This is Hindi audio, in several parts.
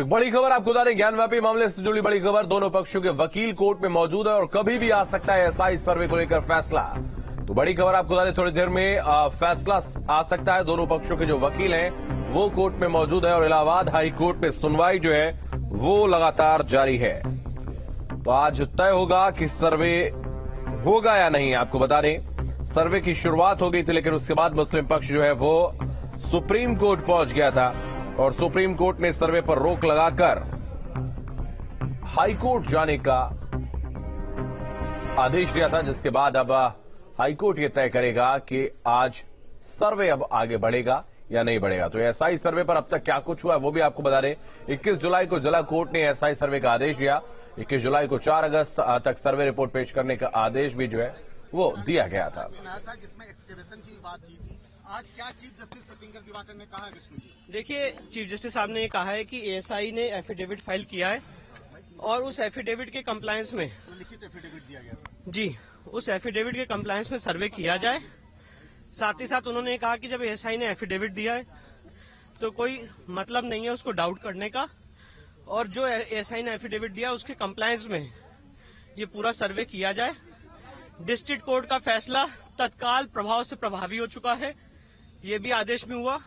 एक बड़ी खबर आपको बता दें, ज्ञानव्यापी मामले से जुड़ी बड़ी खबर। दोनों पक्षों के वकील कोर्ट में मौजूद है और कभी भी आ सकता है एसआई सर्वे को लेकर फैसला। तो बड़ी खबर आपको बता दें, थोड़ी देर में फैसला आ सकता है। दोनों पक्षों के जो वकील हैं वो कोर्ट में मौजूद है और इलाहाबाद हाई कोर्ट में सुनवाई जो है वो लगातार जारी है। तो आज तय होगा कि सर्वे होगा या नहीं। आपको बता दें, सर्वे की शुरुआत हो गई थी, लेकिन उसके बाद मुस्लिम पक्ष जो है वो सुप्रीम कोर्ट पहुंच गया था और सुप्रीम कोर्ट ने सर्वे पर रोक लगाकर हाई कोर्ट जाने का आदेश दिया था, जिसके बाद अब हाई कोर्ट ये तय करेगा कि आज सर्वे अब आगे बढ़ेगा या नहीं बढ़ेगा। तो एसआई सर्वे पर अब तक क्या कुछ हुआ है वो भी आपको बता दें। 21 जुलाई को जिला कोर्ट ने एसआई सर्वे का आदेश दिया। 21 जुलाई को 4 अगस्त तक सर्वे रिपोर्ट पेश करने का आदेश भी जो है वो दिया गया था। जिसमें एक्सकवेशन की बात की थी, आज क्या चीफ जस्टिस प्रतींकर दिवाकर ने कहा? विष्णु जी, देखिए, चीफ जस्टिस साहब ने ये कहा है कि एएसआई ने एफिडेविट फाइल किया है और उस एफिडेविट के कंप्लायंस में तो लिखित एफिडेविट दिया गया था जी, उस एफिडेविट के कंप्लायंस में सर्वे किया जाए। साथ ही साथ उन्होंने कहा कि जब एएसआई ने एफिडेविट दिया है तो कोई मतलब नहीं है उसको डाउट करने का, और जो एएसआई ने एफिडेविट दिया उसके कंप्लायंस में ये पूरा सर्वे किया जाए। डिस्ट्रिक्ट कोर्ट का फैसला तत्काल प्रभाव से प्रभावी हो चुका है, ये भी आदेश में हुआ,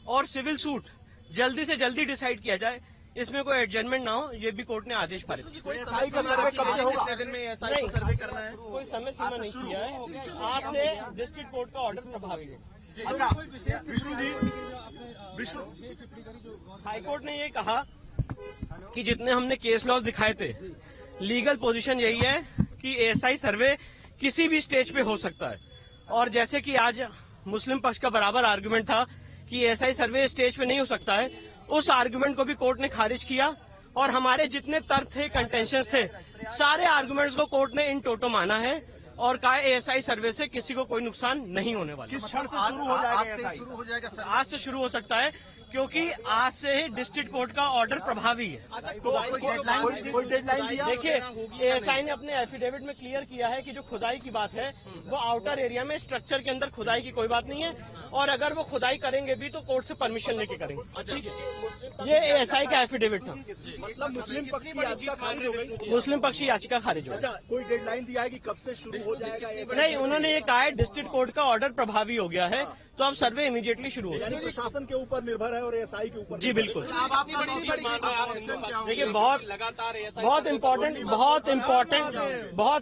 और सिविल सूट जल्दी से जल्दी डिसाइड किया जाए, इसमें कोई एडजमेंट ना हो, ये भी कोर्ट ने आदेश पारित किया। एसआई का सर्वे कब से होगा? नहीं, सर्वे करना है, कोई समय सीमा नहीं किया है। आज से डिस्ट्रिक्ट कोर्ट का ऑर्डर प्रभावी है। अच्छा विष्णु जी, हाईकोर्ट ने ये कहा कि जितने हमने केस लॉज दिखाए थे, लीगल पोजीशन यही है कि एएसआई सर्वे किसी भी स्टेज पे हो सकता है। और जैसे कि आज मुस्लिम पक्ष का बराबर आर्गुमेंट था कि एएसआई सर्वे स्टेज पे नहीं हो सकता है, उस आर्गुमेंट को भी कोर्ट ने खारिज किया और हमारे जितने तर्क थे, कंटेंशंस थे, सारे आर्गुमेंट्स को कोर्ट ने इन टोटो माना है और कहा एएसआई सर्वे से किसी को कोई नुकसान नहीं होने वाला। किस क्षण से शुरू हो जाएगा? शुरू हो जाएगा आज से शुरू हो सकता है, क्योंकि आज से ही डिस्ट्रिक्ट कोर्ट का ऑर्डर प्रभावी है। कोई डेडलाइन दिया? देखिए, एएसआई ने अपने एफिडेविट में क्लियर किया है कि जो खुदाई की बात है वो आउटर एरिया में स्ट्रक्चर के अंदर खुदाई की कोई बात नहीं है, और अगर वो खुदाई करेंगे भी तो कोर्ट से परमिशन लेके करेंगे। ये एएसआई का एफिडेविट था। मतलब मुस्लिम पक्ष की याचिका खारिज हो गई? मुस्लिम पक्ष की याचिका खारिज हो गई। अच्छा, कोई डेडलाइन दिया है कि कब से शुरू हो जाएगा? नहीं, उन्होंने ये कहा है डिस्ट्रिक्ट कोर्ट का ऑर्डर प्रभावी हो गया है तो अब सर्वे इमीडिएटली शुरू हो जाएगा। प्रशासन के ऊपर निर्भर है और एसआई के ऊपर? जी बिल्कुल। देखिए, बहुत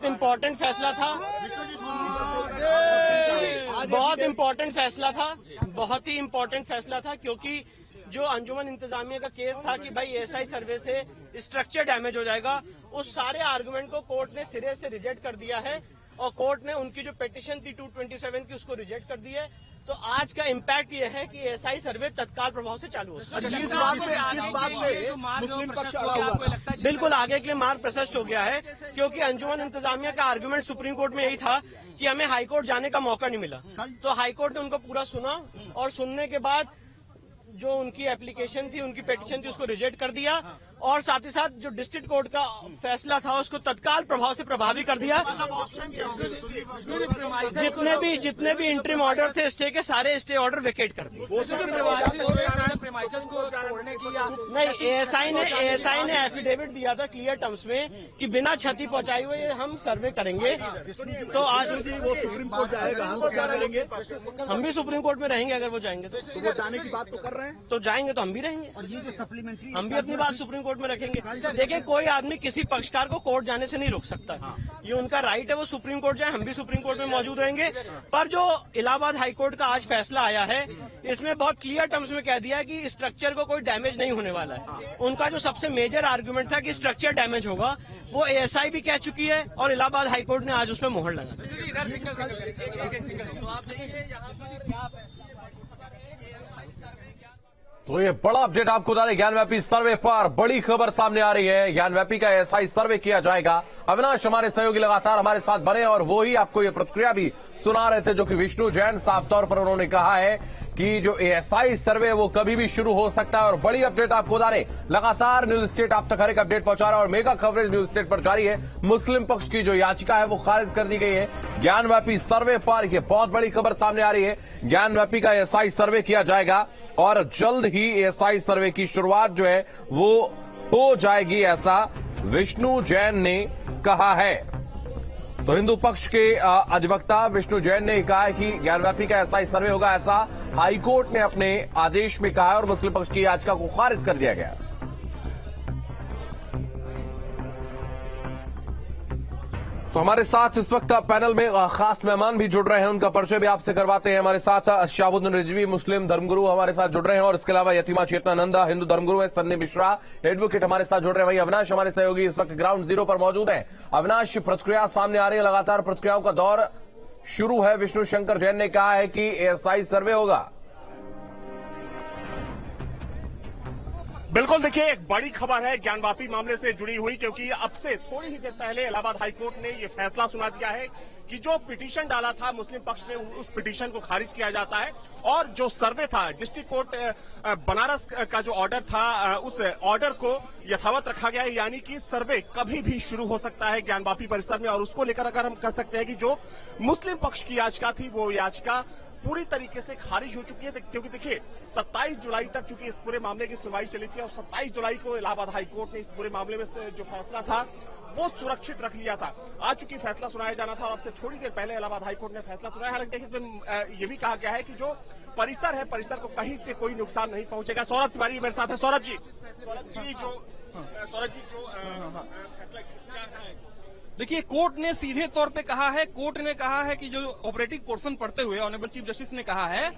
इम्पोर्टेंट फैसला था, बहुत इम्पोर्टेंट फैसला था, बहुत ही इम्पोर्टेंट फैसला था, क्योंकि जो अंजुमन इंतजामिया का केस था कि भाई एएसआई सर्वे से स्ट्रक्चर डैमेज हो जाएगा, उस सारे आर्गुमेंट को कोर्ट ने सिरे से रिजेक्ट कर दिया है और कोर्ट ने उनकी जो पिटीशन थी 227 की उसको रिजेक्ट कर दी है। तो आज का इम्पैक्ट ये है कि एएसआई सर्वे तत्काल प्रभाव से चालू हो सकता है। इस बात पे मुस्लिम पक्ष अड़ा हुआ था। बिल्कुल, आगे के लिए मार्ग प्रशस्त हो गया है, क्योंकि अंजुमन इंतजामिया का आर्गुमेंट सुप्रीम कोर्ट में यही था कि हमें हाई कोर्ट जाने का मौका नहीं मिला। तो हाई कोर्ट ने उनको पूरा सुना और सुनने के बाद जो उनकी एप्लीकेशन थी, उनकी पिटीशन थी, उसको रिजेक्ट कर दिया, और साथ ही साथ जो डिस्ट्रिक्ट कोर्ट का फैसला था उसको तत्काल प्रभाव से प्रभावी कर दिया। जितने भी इंटरिम ऑर्डर थे स्टे के, सारे स्टे ऑर्डर वेकेट कर दिए। नहीं, एएसआई ने एफिडेविट दिया था क्लियर टर्म्स में कि बिना क्षति पहुंचाए हुए हम सर्वे करेंगे। तो आज वो सुप्रीम कोर्ट जाएगा, हम क्या करेंगे? हम भी सुप्रीम कोर्ट में रहेंगे। अगर वो जाएंगे तो वो जाने की बात तो कर रहे हैं, तो जाएंगे तो हम भी रहेंगे, और ये जो सप्लीमेंट्री हम भी अपनी बात सुप्रीम कोर्ट में रखेंगे। देखिए, कोई आदमी किसी पक्षकार को कोर्ट जाने से नहीं रोक सकता, ये उनका राइट है, वो सुप्रीम कोर्ट जाए, हम भी सुप्रीम कोर्ट में मौजूद रहेंगे। पर जो इलाहाबाद हाई कोर्ट का आज फैसला आया है, इसमें बहुत क्लियर टर्म्स में कह दिया है कि स्ट्रक्चर को कोई डैमेज नहीं होने वाला है। उनका जो सबसे मेजर आर्गुमेंट था कि स्ट्रक्चर डैमेज होगा, वो एएसआई भी कह चुकी है और इलाहाबाद हाई कोर्ट ने आज उसमें मोहर लगा। तो ये बड़ा अपडेट आपको बता दें, ज्ञानव्यापी सर्वे पर बड़ी खबर सामने आ रही है। ज्ञानव्यापी का एएसआई सर्वे किया जाएगा। अविनाश हमारे सहयोगी लगातार हमारे साथ बने और वो ही आपको ये प्रतिक्रिया भी सुना रहे थे, जो कि विष्णु जैन साफ तौर पर उन्होंने कहा है कि जो एएसआई सर्वे वो कभी भी शुरू हो सकता है। और बड़ी अपडेट आपको बता रहे, लगातार न्यूज स्टेट आप तक हर एक अपडेट पहुंचा रहा है और मेगा कवरेज न्यूज स्टेट पर जारी है। मुस्लिम पक्ष की जो याचिका है वो खारिज कर दी गई है। ज्ञानव्यापी सर्वे पर यह बहुत बड़ी खबर सामने आ रही है। ज्ञानव्यापी का एएसआई सर्वे किया जाएगा और जल्द ही एएसआई सर्वे की शुरुआत जो है वो हो जाएगी, ऐसा विष्णु जैन ने कहा है। तो हिंदू पक्ष के अधिवक्ता विष्णु जैन ने कहा है कि ज्ञानव्यापी का एएसआई सर्वे होगा, ऐसा हाईकोर्ट ने अपने आदेश में कहा है और मुस्लिम पक्ष की याचिका को खारिज कर दिया गया। तो हमारे साथ इस वक्त पैनल में खास मेहमान भी जुड़ रहे हैं, उनका परिचय भी आपसे करवाते हैं। हमारे साथ शहाबुद्दीन रिजवी मुस्लिम धर्मगुरु हमारे साथ जुड़ रहे हैं और इसके अलावा यतीमा चेतनानंदा हिंदू धर्मगुरु है, सन्नी मिश्रा एडवोकेट हमारे साथ जुड़ रहे हैं। वही अविनाश हमारे सहयोगी इस वक्त ग्राउंड जीरो पर मौजूद है। अविनाश, प्रतिक्रिया सामने आ रही है, लगातार प्रतिक्रियाओं का दौर शुरू है। विष्णु शंकर जैन ने कहा है कि एएसआई सर्वे होगा। बिल्कुल, देखिए एक बड़ी खबर है ज्ञानवापी मामले से जुड़ी हुई, क्योंकि अब से थोड़ी ही देर पहले इलाहाबाद हाईकोर्ट ने यह फैसला सुना दिया है कि जो पिटीशन डाला था मुस्लिम पक्ष ने उस पिटीशन को खारिज किया जाता है और जो सर्वे था डिस्ट्रिक्ट कोर्ट बनारस का जो ऑर्डर था उस ऑर्डर को यथावत रखा गया है, यानी कि सर्वे कभी भी शुरू हो सकता है ज्ञानवापी परिसर में। और उसको लेकर अगर हम कह सकते हैं कि जो मुस्लिम पक्ष की याचिका थी वो याचिका पूरी तरीके से खारिज हो चुकी है, क्योंकि देखिए 27 जुलाई तक चूंकि इस पूरे मामले की सुनवाई चली थी और 27 जुलाई को इलाहाबाद हाईकोर्ट ने इस पूरे मामले में जो फैसला था वो सुरक्षित रख लिया था। आज चूंकि फैसला सुनाया जाना था और अब से थोड़ी देर पहले इलाहाबाद हाईकोर्ट ने फैसला सुनाया। हालांकि देखिए इसमें यह भी कहा गया है कि जो परिसर है परिसर को कहीं से कोई नुकसान नहीं पहुंचेगा। सौरभ तिवारी मेरे साथ है। सौरभ जी जो फैसला क्या है? देखिए, कोर्ट ने सीधे तौर पे कहा है, कोर्ट ने कहा है कि जो ऑपरेटिव पोर्शन पढ़ते हुए ऑनरेबल चीफ जस्टिस ने कहा है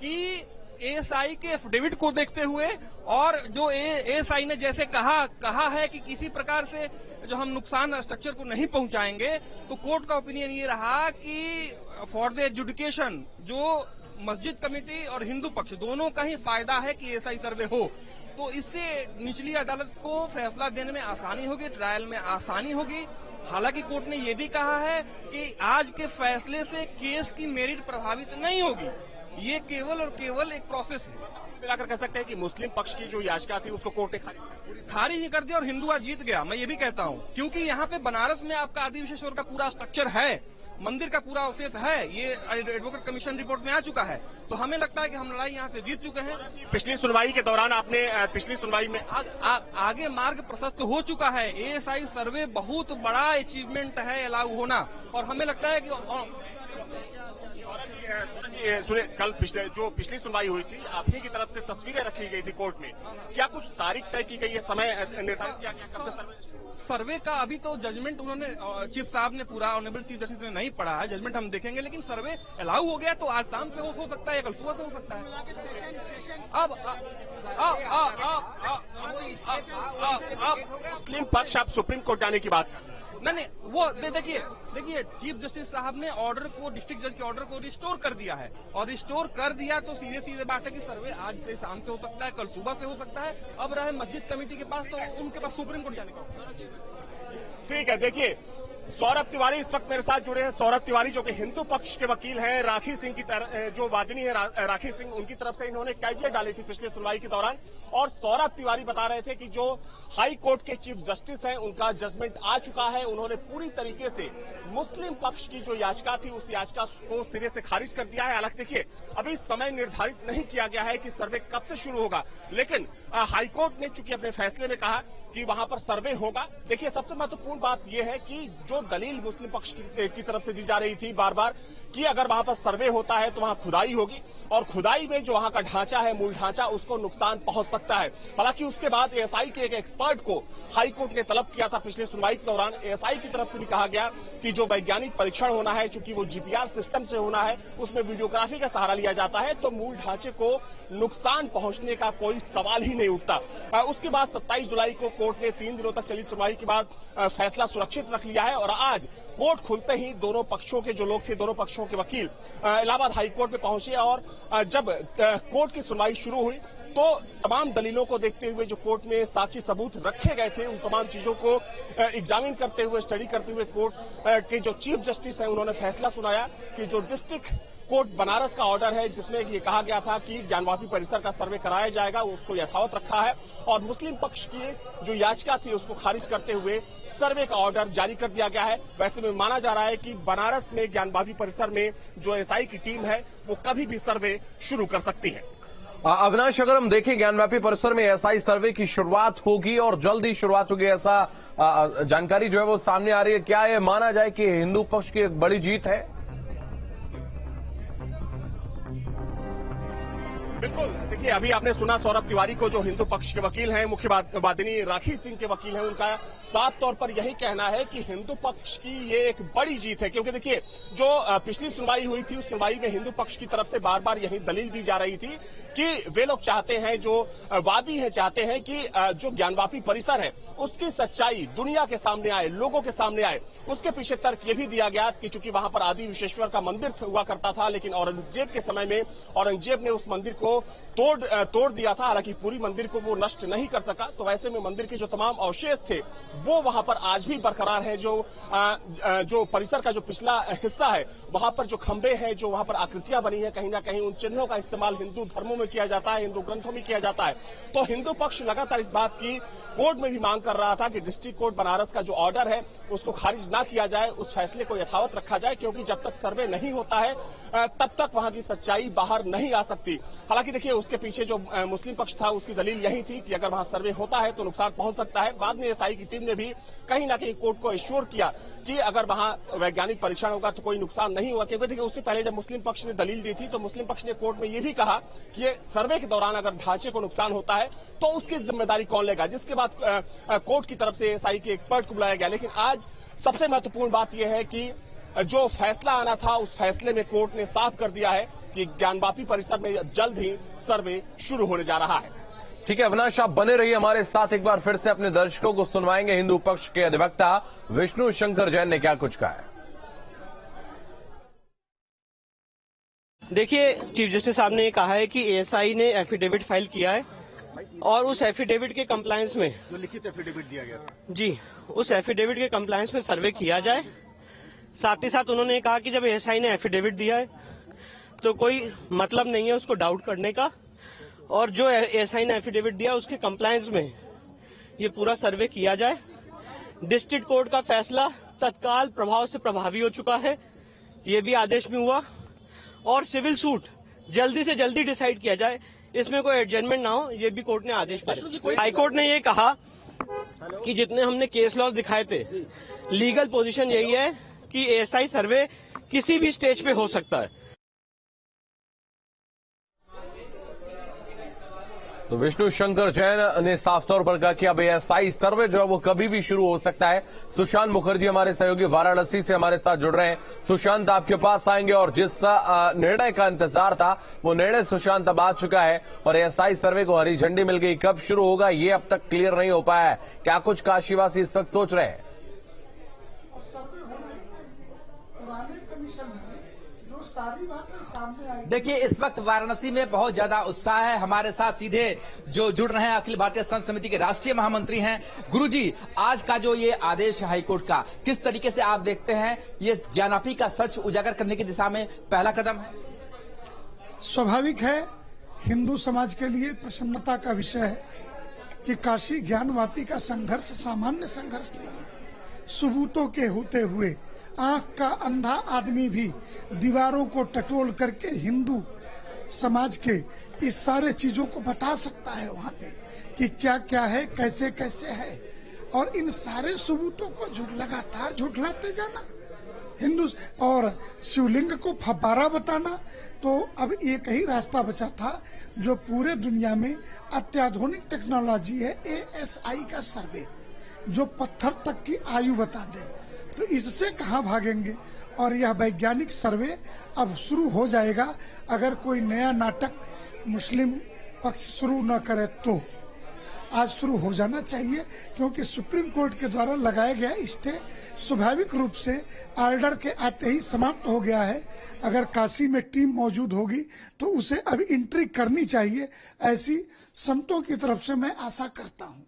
कि एएसआई के एफिडेविट को देखते हुए और जो एएसआई ने जैसे कहा है कि किसी प्रकार से जो हम नुकसान स्ट्रक्चर को नहीं पहुंचाएंगे, तो कोर्ट का ओपिनियन ये रहा कि फॉर द एजुकेशन जो मस्जिद कमेटी और हिंदू पक्ष दोनों का ही फायदा है कि एएसआई सर्वे हो। तो इससे निचली अदालत को फैसला देने में आसानी होगी, ट्रायल में आसानी होगी। हालांकि कोर्ट ने यह भी कहा है कि आज के फैसले से केस की मेरिट प्रभावित नहीं होगी, ये केवल और केवल एक प्रोसेस है। मिलाकर कह सकते हैं कि मुस्लिम पक्ष की जो याचिका थी उसको कोर्ट ने खारिज कर दिया और हिंदू आज जीत गया। मैं ये भी कहता हूँ, क्योंकि यहाँ पे बनारस में आपका आदि विशेश्वर का पूरा स्ट्रक्चर है, मंदिर का पूरा अवशेष है, ये एडवोकेट कमीशन रिपोर्ट में आ चुका है। तो हमें लगता है कि हम लड़ाई यहाँ से जीत चुके हैं। पिछली सुनवाई के दौरान आपने पिछली सुनवाई में आगे मार्ग प्रशस्त हो चुका है। एएसआई सर्वे बहुत बड़ा अचीवमेंट है अलाउ होना, और हमें लगता है कि सुने, कल पिछली सुनवाई हुई थी, आपकी की तरफ से तस्वीरें रखी गई थी कोर्ट में, क्या कुछ तारीख तय की गई है, समय निर्धारित किया गया कब से सर्वे का? अभी तो जजमेंट उन्होंने चीफ साहब ने पूरा ऑनरेबल चीफ जस्टिस ने नहीं पढ़ा है, जजमेंट हम देखेंगे, लेकिन सर्वे अलाउ हो गया तो आज शाम पे हो सकता है या कल सुबह से हो सकता है। मुस्लिम पक्ष आप सुप्रीम कोर्ट जाने की बात नहीं, वो देखिए चीफ जस्टिस साहब ने ऑर्डर को, डिस्ट्रिक्ट जज के ऑर्डर को रिस्टोर कर दिया है, और रिस्टोर कर दिया तो सीधे बात है कि सर्वे आज से शाम से हो सकता है, कल सुबह से हो सकता है। अब रहे मस्जिद कमेटी के पास, तो उनके पास सुप्रीम कोर्ट जाने का। ठीक है, देखिए सौरभ तिवारी इस वक्त मेरे साथ जुड़े हैं। सौरभ तिवारी जो कि हिंदू पक्ष के वकील हैं, राखी सिंह की जो वादिनी है राखी सिंह, उनकी तरफ से इन्होंने कैवियट डाली थी पिछले सुनवाई के दौरान। और सौरभ तिवारी बता रहे थे कि जो हाई कोर्ट के चीफ जस्टिस हैं उनका जजमेंट आ चुका है, उन्होंने पूरी तरीके से मुस्लिम पक्ष की जो याचिका थी उस याचिका को सिरे से खारिज कर दिया है। हालांकि देखिए अभी समय निर्धारित नहीं किया गया है कि सर्वे कब से शुरू होगा, लेकिन हाईकोर्ट ने चूंकि अपने फैसले में कहा कि वहां पर सर्वे होगा। देखिए सबसे महत्वपूर्ण बात यह है कि जो दलील मुस्लिम पक्ष की तरफ से दी जा रही थी बार बार कि अगर वहां पर सर्वे होता है तो वहां खुदाई होगी, और खुदाई में जो वहां का ढांचा है, मूल ढांचा, उसको नुकसान पहुंच सकता है। हालांकि उसके बाद एएसआई के एक एक्सपर्ट को हाईकोर्ट ने तलब किया था पिछले सुनवाई के दौरान। एएसआई की तरफ से भी कहा गया कि जो वैज्ञानिक परीक्षण होना है, चूंकि वो जीपीआर सिस्टम से होना है, उसमें वीडियोग्राफी का सहारा लिया जाता है, तो मूल ढांचे को नुकसान पहुंचने का कोई सवाल ही नहीं उठता। उसके बाद 27 जुलाई को कोर्ट ने 3 दिनों तक चली सुनवाई के बाद फैसला सुरक्षित रख लिया है, और आज कोर्ट खुलते ही दोनों पक्षों के जो लोग थे, दोनों पक्षों के वकील इलाहाबाद हाईकोर्ट में पहुंचे, और जब कोर्ट की सुनवाई शुरू हुई तो तमाम दलीलों को देखते हुए जो कोर्ट में साक्षी सबूत रखे गए थे, उन तमाम चीजों को एग्जामिन करते हुए, स्टडी करते हुए कोर्ट के जो चीफ जस्टिस हैं उन्होंने फैसला सुनाया कि जो डिस्ट्रिक्ट कोर्ट बनारस का ऑर्डर है जिसमें ये कहा गया था कि ज्ञानवापी परिसर का सर्वे कराया जाएगा, उसको यथावत रखा है और मुस्लिम पक्ष की जो याचिका थी उसको खारिज करते हुए सर्वे का ऑर्डर जारी कर दिया गया है। वैसे में माना जा रहा है कि बनारस में ज्ञानवापी परिसर में जो एसआई की टीम है वो कभी भी सर्वे शुरू कर सकती है। अविनाश, अगर हम देखें ज्ञानवापी परिसर में एसआई सर्वे की शुरुआत होगी और जल्द ही शुरुआत होगी, ऐसा जानकारी जो है वो सामने आ रही है। क्या ये माना जाए कि हिंदू पक्ष की एक बड़ी जीत है? बिल्कुल, देखिए अभी आपने सुना सौरभ तिवारी को, जो हिंदू पक्ष के वकील हैं, मुख्य वादिनी राखी सिंह के वकील हैं, उनका साफ तौर पर यही कहना है कि हिंदू पक्ष की ये एक बड़ी जीत है। क्योंकि देखिए जो पिछली सुनवाई हुई थी उस सुनवाई में हिंदू पक्ष की तरफ से बार बार यही दलील दी जा रही थी कि वे लोग चाहते हैं, जो वादी है चाहते हैं कि जो ज्ञानवापी परिसर है उसकी सच्चाई दुनिया के सामने आए, लोगों के सामने आए। उसके पीछे तर्क ये भी दिया गया कि चूंकि वहां पर आदि विश्वेश्वर का मंदिर हुआ करता था, लेकिन औरंगजेब के समय में औरंगजेब ने उस मंदिर को तोड़ दिया था। हालांकि पूरी मंदिर को वो नष्ट नहीं कर सका, तो वैसे में मंदिर के जो तमाम अवशेष थे वो वहां पर आज भी बरकरार है। जो परिसर का जो पिछला हिस्सा है वहां पर जो खंबे हैं, जो वहां पर आकृतियां बनी है, कहीं ना कहीं उन चिन्हों का इस्तेमाल हिंदू धर्मों में किया जाता है, हिंदू ग्रंथों में किया जाता है। तो हिंदू पक्ष लगातार इस बात की कोर्ट में भी मांग कर रहा था कि डिस्ट्रिक्ट कोर्ट बनारस का जो ऑर्डर है उसको खारिज ना किया जाए, उस फैसले को यथावत रखा जाए, क्योंकि जब तक सर्वे नहीं होता है तब तक वहां की सच्चाई बाहर नहीं आ सकती। हालांकि देखिए उसके पीछे जो मुस्लिम पक्ष था उसकी दलील यही थी कि अगर वहां सर्वे होता है तो नुकसान पहुंच सकता है। बाद में एसआई की टीम ने भी कहीं ना कहीं कोर्ट को एश्योर किया कि अगर वहां वैज्ञानिक परीक्षण होगा तो कोई नुकसान नहीं होगा। क्योंकि देखिए उससे पहले जब मुस्लिम पक्ष ने दलील दी थी तो मुस्लिम पक्ष ने कोर्ट में यह भी कहा कि ये सर्वे के दौरान अगर ढांचे को नुकसान होता है तो उसकी जिम्मेदारी कौन लेगा, जिसके बाद कोर्ट की तरफ से एसआई के एक्सपर्ट को बुलाया गया। लेकिन आज सबसे महत्वपूर्ण बात यह है कि जो फैसला आना था उस फैसले में कोर्ट ने साफ कर दिया है कि ज्ञानवापी परिसर में जल्द ही सर्वे शुरू होने जा रहा है। ठीक है अविनाश, आप बने रहिए हमारे साथ। एक बार फिर से अपने दर्शकों को सुनवाएंगे हिंदू पक्ष के अधिवक्ता विष्णु शंकर जैन ने क्या कुछ कहा है। देखिए, चीफ जस्टिस साहब ने कहा है कि एएसआई ने एफिडेविट फाइल किया है और उस एफिडेविट के कंप्लायंस में, जो लिखित एफिडेविट दिया गया था जी, उस एफिडेविट के कंप्लायंस में सर्वे किया जाए। साथ ही साथ उन्होंने कहा कि जब एएसआई ने एफिडेविट दिया है तो कोई मतलब नहीं है उसको डाउट करने का, और जो एएसआई ने एफिडेविट दिया उसके कंप्लायंस में ये पूरा सर्वे किया जाए। डिस्ट्रिक्ट कोर्ट का फैसला तत्काल प्रभाव से प्रभावी हो चुका है, ये भी आदेश में हुआ, और सिविल सूट जल्दी से जल्दी डिसाइड किया जाए, इसमें कोई एडजमेंट ना हो, ये भी कोर्ट ने आदेश दिया। हाईकोर्ट ने ये कहा कि जितने हमने केस लॉज दिखाए थे, लीगल पोजीशन यही है कि एएसआई सर्वे किसी भी स्टेज पे हो सकता है। तो विष्णु शंकर जैन ने साफ तौर पर कहा कि अब एएसआई सर्वे जो है वो कभी भी शुरू हो सकता है। सुशांत मुखर्जी हमारे सहयोगी वाराणसी से हमारे साथ जुड़ रहे हैं। सुशांत, आपके पास आएंगे और जिस निर्णय का इंतजार था वो निर्णय सुशांत अब आ चुका है और एएसआई सर्वे को हरी झंडी मिल गई। कब शुरू होगा ये अब तक क्लियर नहीं हो पाया है। क्या कुछ काशीवासी इस वक्त सोच रहे हैं? देखिए, इस वक्त वाराणसी में बहुत ज्यादा उत्साह है। हमारे साथ सीधे जो जुड़ रहे हैं अखिल भारतीय संत समिति के राष्ट्रीय महामंत्री हैं गुरुजी। आज का जो ये आदेश है हाईकोर्ट का, किस तरीके से आप देखते हैं? ये ज्ञानवापी का सच उजागर करने की दिशा में पहला कदम है। स्वाभाविक है, हिंदू समाज के लिए प्रसन्नता का विषय है कि काशी ज्ञानवापी का संघर्ष सामान्य संघर्ष नहीं है। सबूतों के होते हुए आंख का अंधा आदमी भी दीवारों को टटोल करके हिंदू समाज के इस सारे चीजों को बता सकता है वहाँ पे कि क्या क्या है, कैसे कैसे है, और इन सारे सबूतों को लगातार झुठलाते जाना हिंदू और शिवलिंग को फब्बारा बताना। तो अब एक ही रास्ता बचा था जो पूरे दुनिया में अत्याधुनिक टेक्नोलॉजी है, एएसआई का सर्वे, जो पत्थर तक की आयु बता दे। तो इससे कहाँ भागेंगे, और यह वैज्ञानिक सर्वे अब शुरू हो जाएगा अगर कोई नया नाटक मुस्लिम पक्ष शुरू न करे तो। आज शुरू हो जाना चाहिए, क्योंकि सुप्रीम कोर्ट के द्वारा लगाया गया स्टे स्वाभाविक रूप से ऑर्डर के आते ही समाप्त हो गया है। अगर काशी में टीम मौजूद होगी तो उसे अब एंट्री करनी चाहिए, ऐसी संतों की तरफ से मैं आशा करता हूं।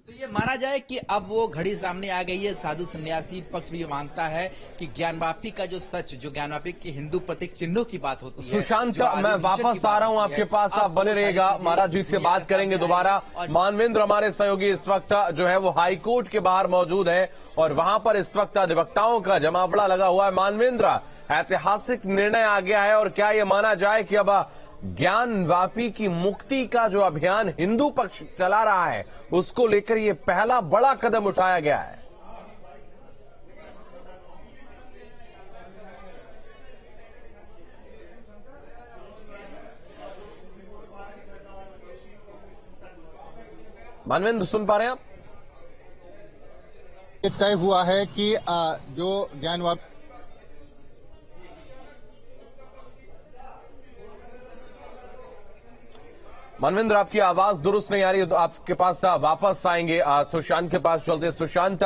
तो ये माना जाए कि अब वो घड़ी सामने आ गई है। साधु सन्यासी पक्ष भी मानता है कि ज्ञानवापी का जो सच, जो ज्ञानवापी के हिंदू प्रतीक चिन्हों की बात होती है। सुशांत, मैं वापस आ रहा हूं आपके पास, आप बने रहेगा। महाराज जी से बात करेंगे दोबारा। मानवेंद्र हमारे सहयोगी इस वक्त जो है वो हाई कोर्ट के बाहर मौजूद है और वहां पर इस वक्त अधिवक्ताओं का जमावड़ा लगा हुआ है। मानवेंद्र, ऐतिहासिक निर्णय आ गया है और क्या ये माना जाए कि अब ज्ञानवापी की मुक्ति का जो अभियान हिंदू पक्ष चला रहा है उसको लेकर ये पहला बड़ा कदम उठाया गया है? मानवेंद्र, सुन पा रहे हैं आप? तय हुआ है कि जो ज्ञानवापी मनविंद्र, आपकी आवाज दुरुस्त नहीं आ रही है तो आपके पास वापस आएंगे। सुशांत के पास चलते। सुशांत,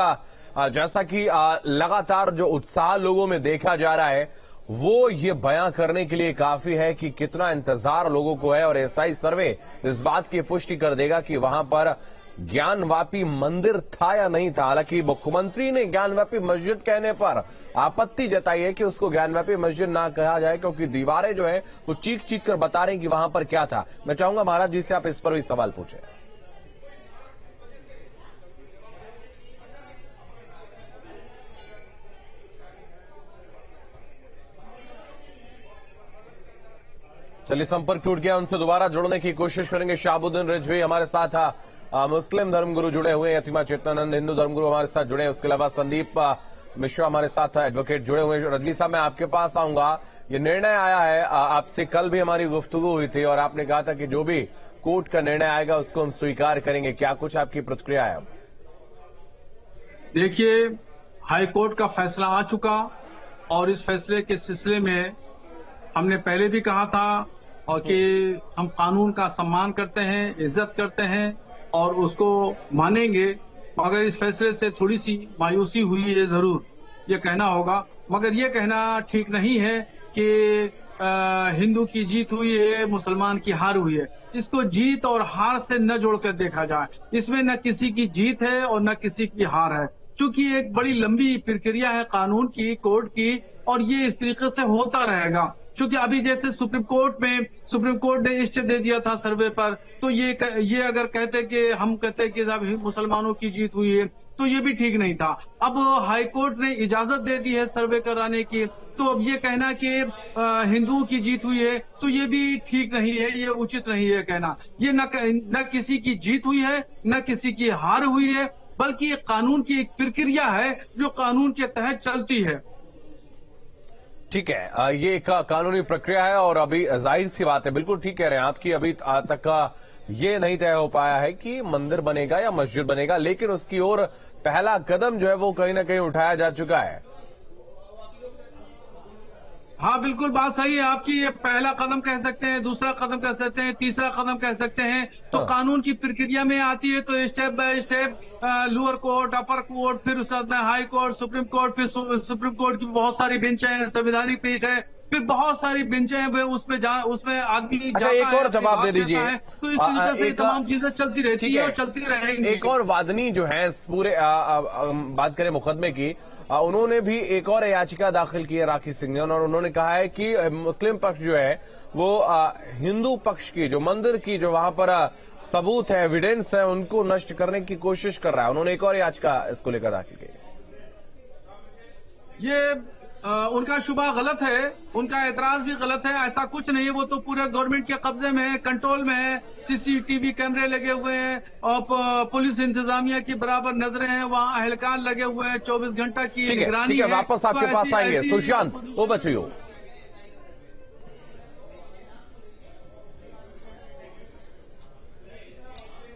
जैसा कि लगातार जो उत्साह लोगों में देखा जा रहा है वो ये बयां करने के लिए काफी है कि कितना इंतजार लोगों को है और एसआई सर्वे इस बात की पुष्टि कर देगा कि वहां पर ज्ञानवापी मंदिर था या नहीं था। हालांकि मुख्यमंत्री ने ज्ञानवापी मस्जिद कहने पर आपत्ति जताई है कि उसको ज्ञानवापी मस्जिद ना कहा जाए, क्योंकि दीवारें जो है वो चीख चीख कर बता रही कि वहां पर क्या था। मैं चाहूंगा महाराज जी से आप इस पर भी सवाल पूछें। चलिए, संपर्क टूट गया, उनसे दोबारा जुड़ने की कोशिश करेंगे। शहाबुद्दीन रिजवी हमारे साथ मुस्लिम धर्मगुरु जुड़े हुए हैं, यतिमा चेतनानंद हिंदू धर्मगुरु हमारे साथ जुड़े हैं, उसके अलावा संदीप मिश्रा हमारे साथ एडवोकेट जुड़े हुए हैं। रजवी साहब, मैं आपके पास आऊंगा। ये निर्णय आया है, आपसे कल भी हमारी गुफ्तगू हुई थी और आपने कहा था कि जो भी कोर्ट का निर्णय आएगा उसको हम स्वीकार करेंगे। क्या कुछ आपकी प्रतिक्रिया है? देखिए, हाई कोर्ट का फैसला आ चुका और इस फैसले के सिलसिले में हमने पहले भी कहा था और कि हम कानून का सम्मान करते हैं, इज्जत करते हैं और उसको मानेंगे। मगर इस फैसले से थोड़ी सी मायूसी हुई है, जरूर ये कहना होगा। मगर ये कहना ठीक नहीं है कि हिंदू की जीत हुई है, मुसलमान की हार हुई है। इसको जीत और हार से न जोड़कर देखा जाए। इसमें न किसी की जीत है और न किसी की हार है, क्योंकि एक बड़ी लंबी प्रक्रिया है कानून की, कोर्ट की, और ये इस तरीके से होता रहेगा। क्योंकि अभी जैसे सुप्रीम कोर्ट ने स्टे दे दिया था सर्वे पर, तो ये अगर कहते कि हम कहते कि साहब मुसलमानों की जीत हुई है तो ये भी ठीक नहीं था। अब हाई कोर्ट ने इजाजत दे दी है सर्वे कराने की, तो अब ये कहना कि हिंदुओं की जीत हुई है तो ये भी ठीक नहीं है, ये उचित नहीं है कहना। ये न किसी की जीत हुई है न किसी की हार हुई है, बल्कि ये कानून की एक प्रक्रिया है जो कानून के तहत चलती है। ठीक है, ये एक कानूनी प्रक्रिया है और अभी जाहिर सी बात है, बिल्कुल ठीक कह रहे हैं आप कि अभी तक ये नहीं तय हो पाया है कि मंदिर बनेगा या मस्जिद बनेगा, लेकिन उसकी ओर पहला कदम जो है वो कहीं ना कहीं उठाया जा चुका है। हाँ, बिल्कुल बात सही है आपकी। ये पहला कदम कह सकते हैं, दूसरा कदम कह सकते हैं, तीसरा कदम कह सकते हैं। तो कानून की प्रक्रिया में आती है तो step by step lower court, upper court, फिर उसके बाद में हाई कोर्ट, सुप्रीम कोर्ट, फिर सुप्रीम कोर्ट की बहुत सारी बेंच है, संवैधानिक पीठ है, फिर बहुत सारी बेंचें हैं, उसमें आदमी अच्छा, एक और जवाब दे दीजिए। तो इस तरीके से तमाम चीजें चलती रहती है और चलती रहेंगी। एक और वादनी जो है पूरे बात करें मुकदमे की, उन्होंने भी एक और याचिका दाखिल की है, राखी सिंह ने, और उन्होंने कहा है कि मुस्लिम पक्ष जो है वो हिंदू पक्ष की जो मंदिर की जो वहां पर सबूत है, एविडेंस है, उनको नष्ट करने की कोशिश कर रहा है। उन्होंने एक और याचिका इसको लेकर दाखिल की। ये उनका शुबा गलत है, उनका एतराज भी गलत है। ऐसा कुछ नहीं है, वो तो पूरे गवर्नमेंट के कब्जे में है, कंट्रोल में है। सीसीटीवी कैमरे लगे हुए हैं और पुलिस इंतजामिया की बराबर नजरें हैं, वहाँ अहलकार लगे हुए हैं, 24 घंटा की निगरानी है। वापस आपके पास आएंगे सुशांत, वो बचियो।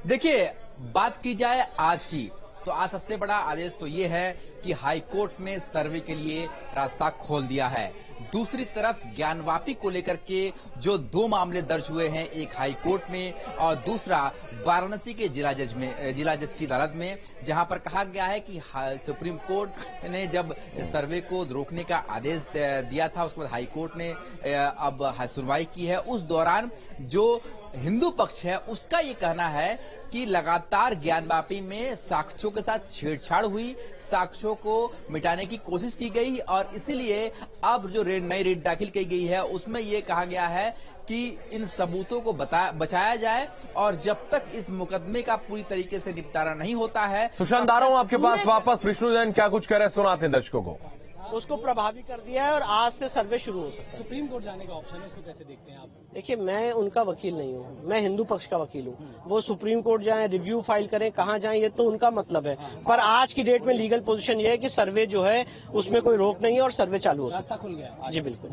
देखिए, बात की जाए आज की तो आज सबसे बड़ा आदेश तो ये है कि हाईकोर्ट ने सर्वे के लिए रास्ता खोल दिया है। दूसरी तरफ ज्ञानवापी को लेकर के जो 2 मामले दर्ज हुए हैं, एक हाईकोर्ट में और दूसरा वाराणसी के जिला जज की अदालत में, जहां पर कहा गया है कि सुप्रीम कोर्ट ने जब सर्वे को रोकने का आदेश दिया था, उसके बाद हाईकोर्ट ने अब सुनवाई की है। उस दौरान जो हिंदू पक्ष है उसका ये कहना है कि लगातार ज्ञानवापी में साक्ष्यों के साथ छेड़छाड़ हुई, साक्ष्यों को मिटाने की कोशिश की गई और इसीलिए अब जो नई रेड दाखिल की गई है उसमें ये कहा गया है कि इन सबूतों को बचाया जाए और जब तक इस मुकदमे का पूरी तरीके से निपटारा नहीं होता है। सुशांत आ रहा हूं आपके पास वापस। विष्णु जैन क्या कुछ कह रहे हैं, सुनाते हैं दर्शकों को। उसको प्रभावी कर दिया है और आज से सर्वे शुरू हो सकता है। सुप्रीम कोर्ट जाने का ऑप्शन है, उसको कैसे देखते हैं आप? देखिए, मैं उनका वकील नहीं हूँ, मैं हिंदू पक्ष का वकील हूँ। वो सुप्रीम कोर्ट जाएं, रिव्यू फाइल करें, कहाँ जाएं, ये तो उनका मतलब है। पर आज की डेट में लीगल पोजीशन ये है कि सर्वे जो है उसमें कोई रोक नहीं है और सर्वे चालू हो सकता है। रास्ता खुल गया। जी बिल्कुल।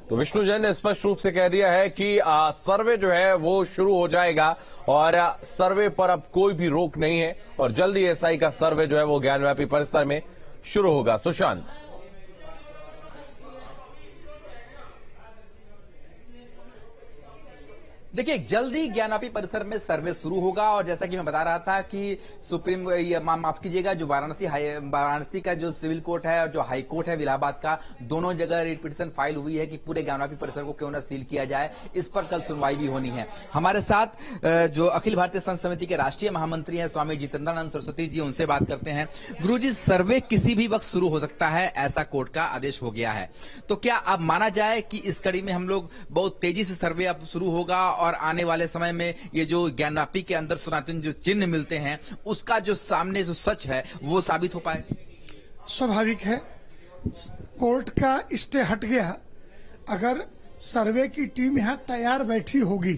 तो विष्णु जैन ने स्पष्ट रूप से कह दिया है कि सर्वे जो है वो शुरू हो जाएगा और सर्वे पर अब कोई भी रोक नहीं है और जल्दी एसआई का सर्वे जो है वो ज्ञानव्यापी परिसर में शुरू होगा। सुशांत, देखिए, जल्दी ज्ञानवापी परिसर में सर्वे शुरू होगा और जैसा कि मैं बता रहा था कि माफ कीजिएगा, जो वाराणसी का जो सिविल कोर्ट है और जो हाई कोर्ट है इलाहाबाद का, दोनों जगह रिट पिटीशन फाइल हुई है कि पूरे ज्ञानवापी परिसर को क्यों न सील किया जाए। इस पर कल सुनवाई भी होनी है। हमारे साथ जो अखिल भारतीय संत समिति के राष्ट्रीय महामंत्री हैं स्वामी जितेंद्रानंद सरस्वती जी, उनसे बात करते हैं। गुरुजी, सर्वे किसी भी वक्त शुरू हो सकता है, ऐसा कोर्ट का आदेश हो गया है, तो क्या अब माना जाए कि इस कड़ी में हम लोग बहुत तेजी से सर्वे अब शुरू होगा और आने वाले समय में ये जो ज्ञानवापी के अंदर सनातन जो चिन्ह मिलते हैं उसका जो सामने जो सच है वो साबित हो पाए? स्वाभाविक है, कोर्ट का स्टे हट गया। अगर सर्वे की टीम यहाँ तैयार बैठी होगी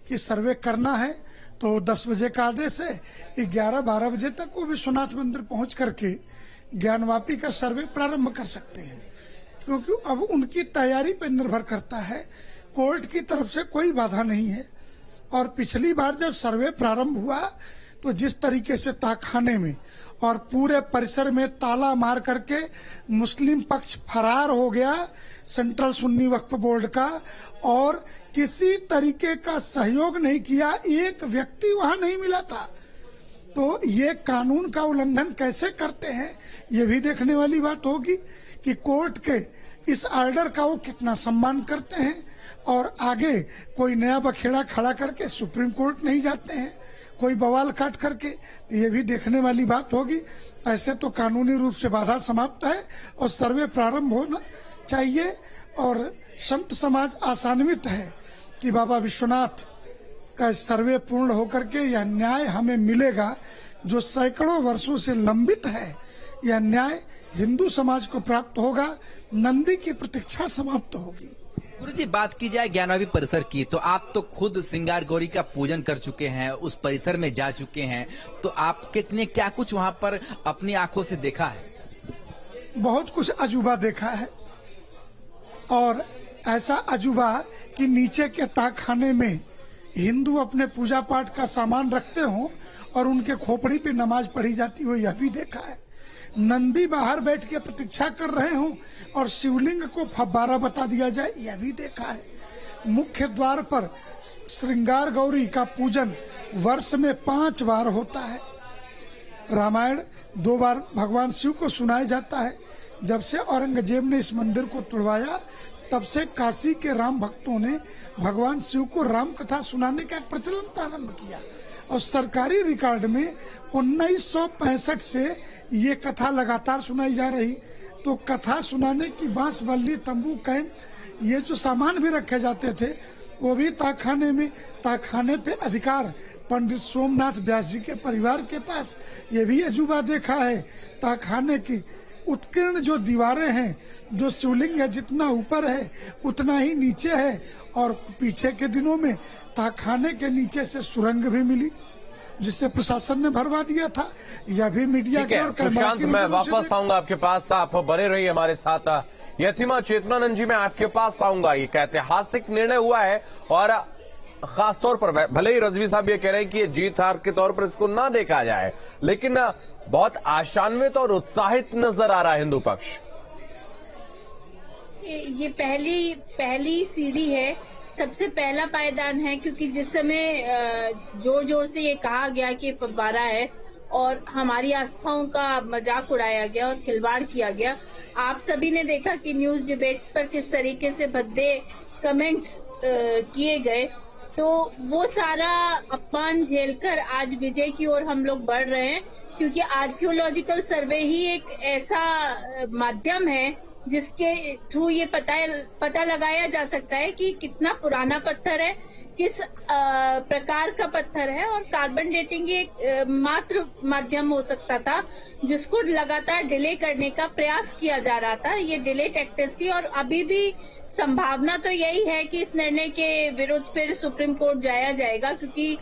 कि सर्वे करना है तो 10 बजे का आदेश है, 11-12 बजे तक वो विश्वनाथ मंदिर पहुंच करके ज्ञानवापी का सर्वे प्रारंभ कर सकते हैं, क्योंकि अब उनकी तैयारी पर निर्भर करता है। कोर्ट की तरफ से कोई बाधा नहीं है। और पिछली बार जब सर्वे प्रारंभ हुआ तो जिस तरीके से ताखाने में और पूरे परिसर में ताला मार करके मुस्लिम पक्ष फरार हो गया सेंट्रल सुन्नी वक्फ बोर्ड का, और किसी तरीके का सहयोग नहीं किया, एक व्यक्ति वहां नहीं मिला था, तो ये कानून का उल्लंघन कैसे करते हैं ये भी देखने वाली बात होगी कि कोर्ट के इस ऑर्डर का वो कितना सम्मान करते हैं और आगे कोई नया बखेड़ा खड़ा करके सुप्रीम कोर्ट नहीं जाते हैं, कोई बवाल काट करके, तो ये भी देखने वाली बात होगी। ऐसे तो कानूनी रूप से बाधा समाप्त है और सर्वे प्रारंभ होना चाहिए और संत समाज आशान्वित है कि बाबा विश्वनाथ का सर्वे पूर्ण होकर के यह न्याय हमें मिलेगा जो सैकड़ों वर्षों से लंबित है। यह न्याय हिंदू समाज को प्राप्त होगा, नंदी की प्रतीक्षा समाप्त होगी। गुरुजी, बात की जाए ज्ञानवापी परिसर की, तो आप तो खुद श्रृंगार गौरी का पूजन कर चुके हैं, उस परिसर में जा चुके हैं, तो आपने क्या कुछ वहां पर अपनी आंखों से देखा है? बहुत कुछ अजूबा देखा है, और ऐसा अजूबा कि नीचे के ताखाने में हिंदू अपने पूजा पाठ का सामान रखते हों और उनके खोपड़ी पे नमाज पढ़ी जाती हो, यह भी देखा है। नंदी बाहर बैठ के प्रतीक्षा कर रहे हों और शिवलिंग को फव्वारा बता दिया जाए, यह भी देखा है। मुख्य द्वार पर श्रृंगार गौरी का पूजन वर्ष में 5 बार होता है। रामायण 2 बार भगवान शिव को सुनाया जाता है। जब से औरंगजेब ने इस मंदिर को तुड़वाया तब से काशी के राम भक्तों ने भगवान शिव को राम कथा सुनाने का एक प्रचलन प्रारंभ किया और सरकारी रिकॉर्ड में 1965 से ये कथा लगातार सुनाई जा रही। तो कथा सुनाने की बांस बल्ली, तंबू, कैन, ये जो सामान भी रखे जाते थे वो भी ताखाने में, ताखाने पे अधिकार पंडित सोमनाथ व्यास जी के परिवार के पास। ये भी अजूबा देखा है। ताखाने की उत्कीर्ण जो दीवारें हैं, जो शिवलिंग है जितना ऊपर है उतना ही नीचे है, और पीछे के दिनों में ताखाने के नीचे से सुरंग भी मिली जिसे प्रशासन ने भरवा दिया था। यह भी मीडिया के और सुशांत, मैं वापस आऊंगा आपके पास, आप बने रहिए हमारे साथ। यतिमा चेतनानंद जी, मैं आपके पास आऊंगा। एक ऐतिहासिक निर्णय हुआ है और खास तौर पर भले ही रजवी साहब ये कह रहे हैं कि ये जीत हार के तौर पर इसको ना देखा जाए, लेकिन बहुत आशान्वित और उत्साहित नजर आ रहा है हिंदू पक्ष। ये पहली सीढ़ी है, सबसे पहला पायदान है, क्योंकि जिस समय जोर जोर से ये कहा गया कि फव्वारा है और हमारी आस्थाओं का मजाक उड़ाया गया और खिलवाड़ किया गया, आप सभी ने देखा कि न्यूज डिबेट्स पर किस तरीके से भद्दे कमेंट्स किए गए। तो वो सारा अपमान झेलकर आज विजय की ओर हम लोग बढ़ रहे हैं, क्योंकि आर्कियोलॉजिकल सर्वे ही एक ऐसा माध्यम है जिसके थ्रू ये पता लगाया जा सकता है कि कितना पुराना पत्थर है, किस प्रकार का पत्थर है। और कार्बन डेटिंग एक मात्र माध्यम हो सकता था जिसको लगातार डिले करने का प्रयास किया जा रहा था। ये डिले टैक्टिक्स थी और अभी भी संभावना तो यही है कि इस निर्णय के विरुद्ध फिर सुप्रीम कोर्ट जाया जाएगा, क्योंकि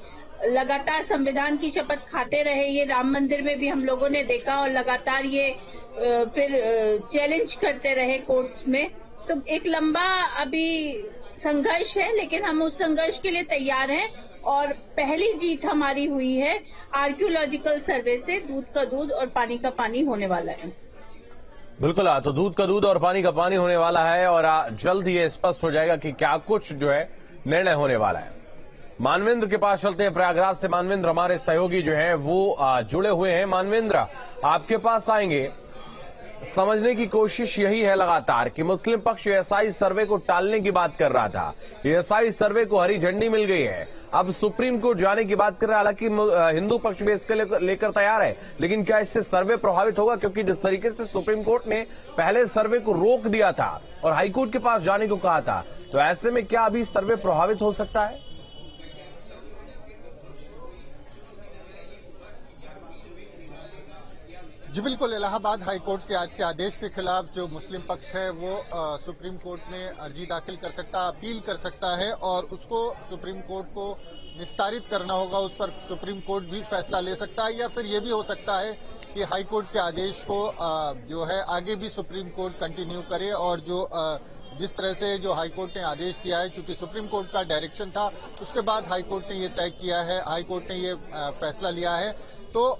लगातार संविधान की शपथ खाते रहे। ये राम मंदिर में भी हम लोगों ने देखा और लगातार ये फिर चैलेंज करते रहे कोर्ट्स में। तो एक लंबा अभी संघर्ष है, लेकिन हम उस संघर्ष के लिए तैयार हैं और पहली जीत हमारी हुई है आर्कियोलॉजिकल सर्वे से। दूध का दूध और पानी का पानी होने वाला है। बिल्कुल, तो दूध का दूध और पानी का पानी होने वाला है और जल्द ही स्पष्ट हो जाएगा कि क्या कुछ जो है निर्णय होने वाला है। मानवेंद्र के पास चलते हैं, प्रयागराज से मानवेंद्र हमारे सहयोगी जो है वो जुड़े हुए हैं। मानवेंद्र, आपके पास आएंगे। समझने की कोशिश यही है लगातार कि मुस्लिम पक्ष एसआई सर्वे को टालने की बात कर रहा था, एसआई सर्वे को हरी झंडी मिल गई है, अब सुप्रीम कोर्ट जाने की बात कर रहा है। हालांकि हिंदू पक्ष भी इसके लेकर तैयार है, लेकिन क्या इससे सर्वे प्रभावित होगा? क्योंकि जिस तरीके से सुप्रीम कोर्ट ने पहले सर्वे को रोक दिया था और हाईकोर्ट के पास जाने को कहा था, तो ऐसे में क्या अभी सर्वे प्रभावित हो सकता है? जी बिल्कुल, इलाहाबाद हाईकोर्ट के आज के आदेश के खिलाफ जो मुस्लिम पक्ष है वो सुप्रीम कोर्ट में अर्जी दाखिल कर सकता है, अपील कर सकता है और उसको सुप्रीम कोर्ट को निस्तारित करना होगा। उस पर सुप्रीम कोर्ट भी फैसला ले सकता है, या फिर ये भी हो सकता है कि हाईकोर्ट के आदेश को जो है आगे भी सुप्रीम कोर्ट कंटिन्यू करे। और जो जिस तरह से जो हाईकोर्ट ने आदेश दिया है, चूंकि सुप्रीम कोर्ट का डायरेक्शन था, उसके बाद हाईकोर्ट ने ये तय किया है, हाईकोर्ट ने ये फैसला लिया है, तो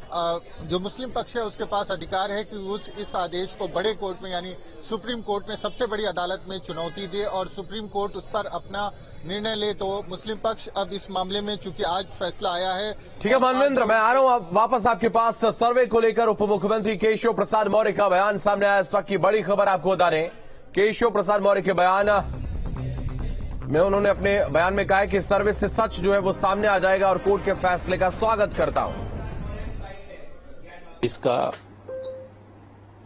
जो मुस्लिम पक्ष है उसके पास अधिकार है कि इस आदेश को बड़े कोर्ट में यानी सुप्रीम कोर्ट में, सबसे बड़ी अदालत में चुनौती दे और सुप्रीम कोर्ट उस पर अपना निर्णय ले। तो मुस्लिम पक्ष अब इस मामले में चूंकि आज फैसला आया है। ठीक है मानवेंद्र, मैं आ रहा हूं वापस आपके पास। सर्वे को लेकर उप मुख्यमंत्री केशव प्रसाद मौर्य का बयान सामने आया। इस वक्त की बड़ी खबर आपको बता दें, केशव प्रसाद मौर्य के बयान में उन्होंने अपने बयान में कहा है कि सर्वे से सच जो है वो सामने आ जाएगा और कोर्ट के फैसले का स्वागत करता हूं। इसका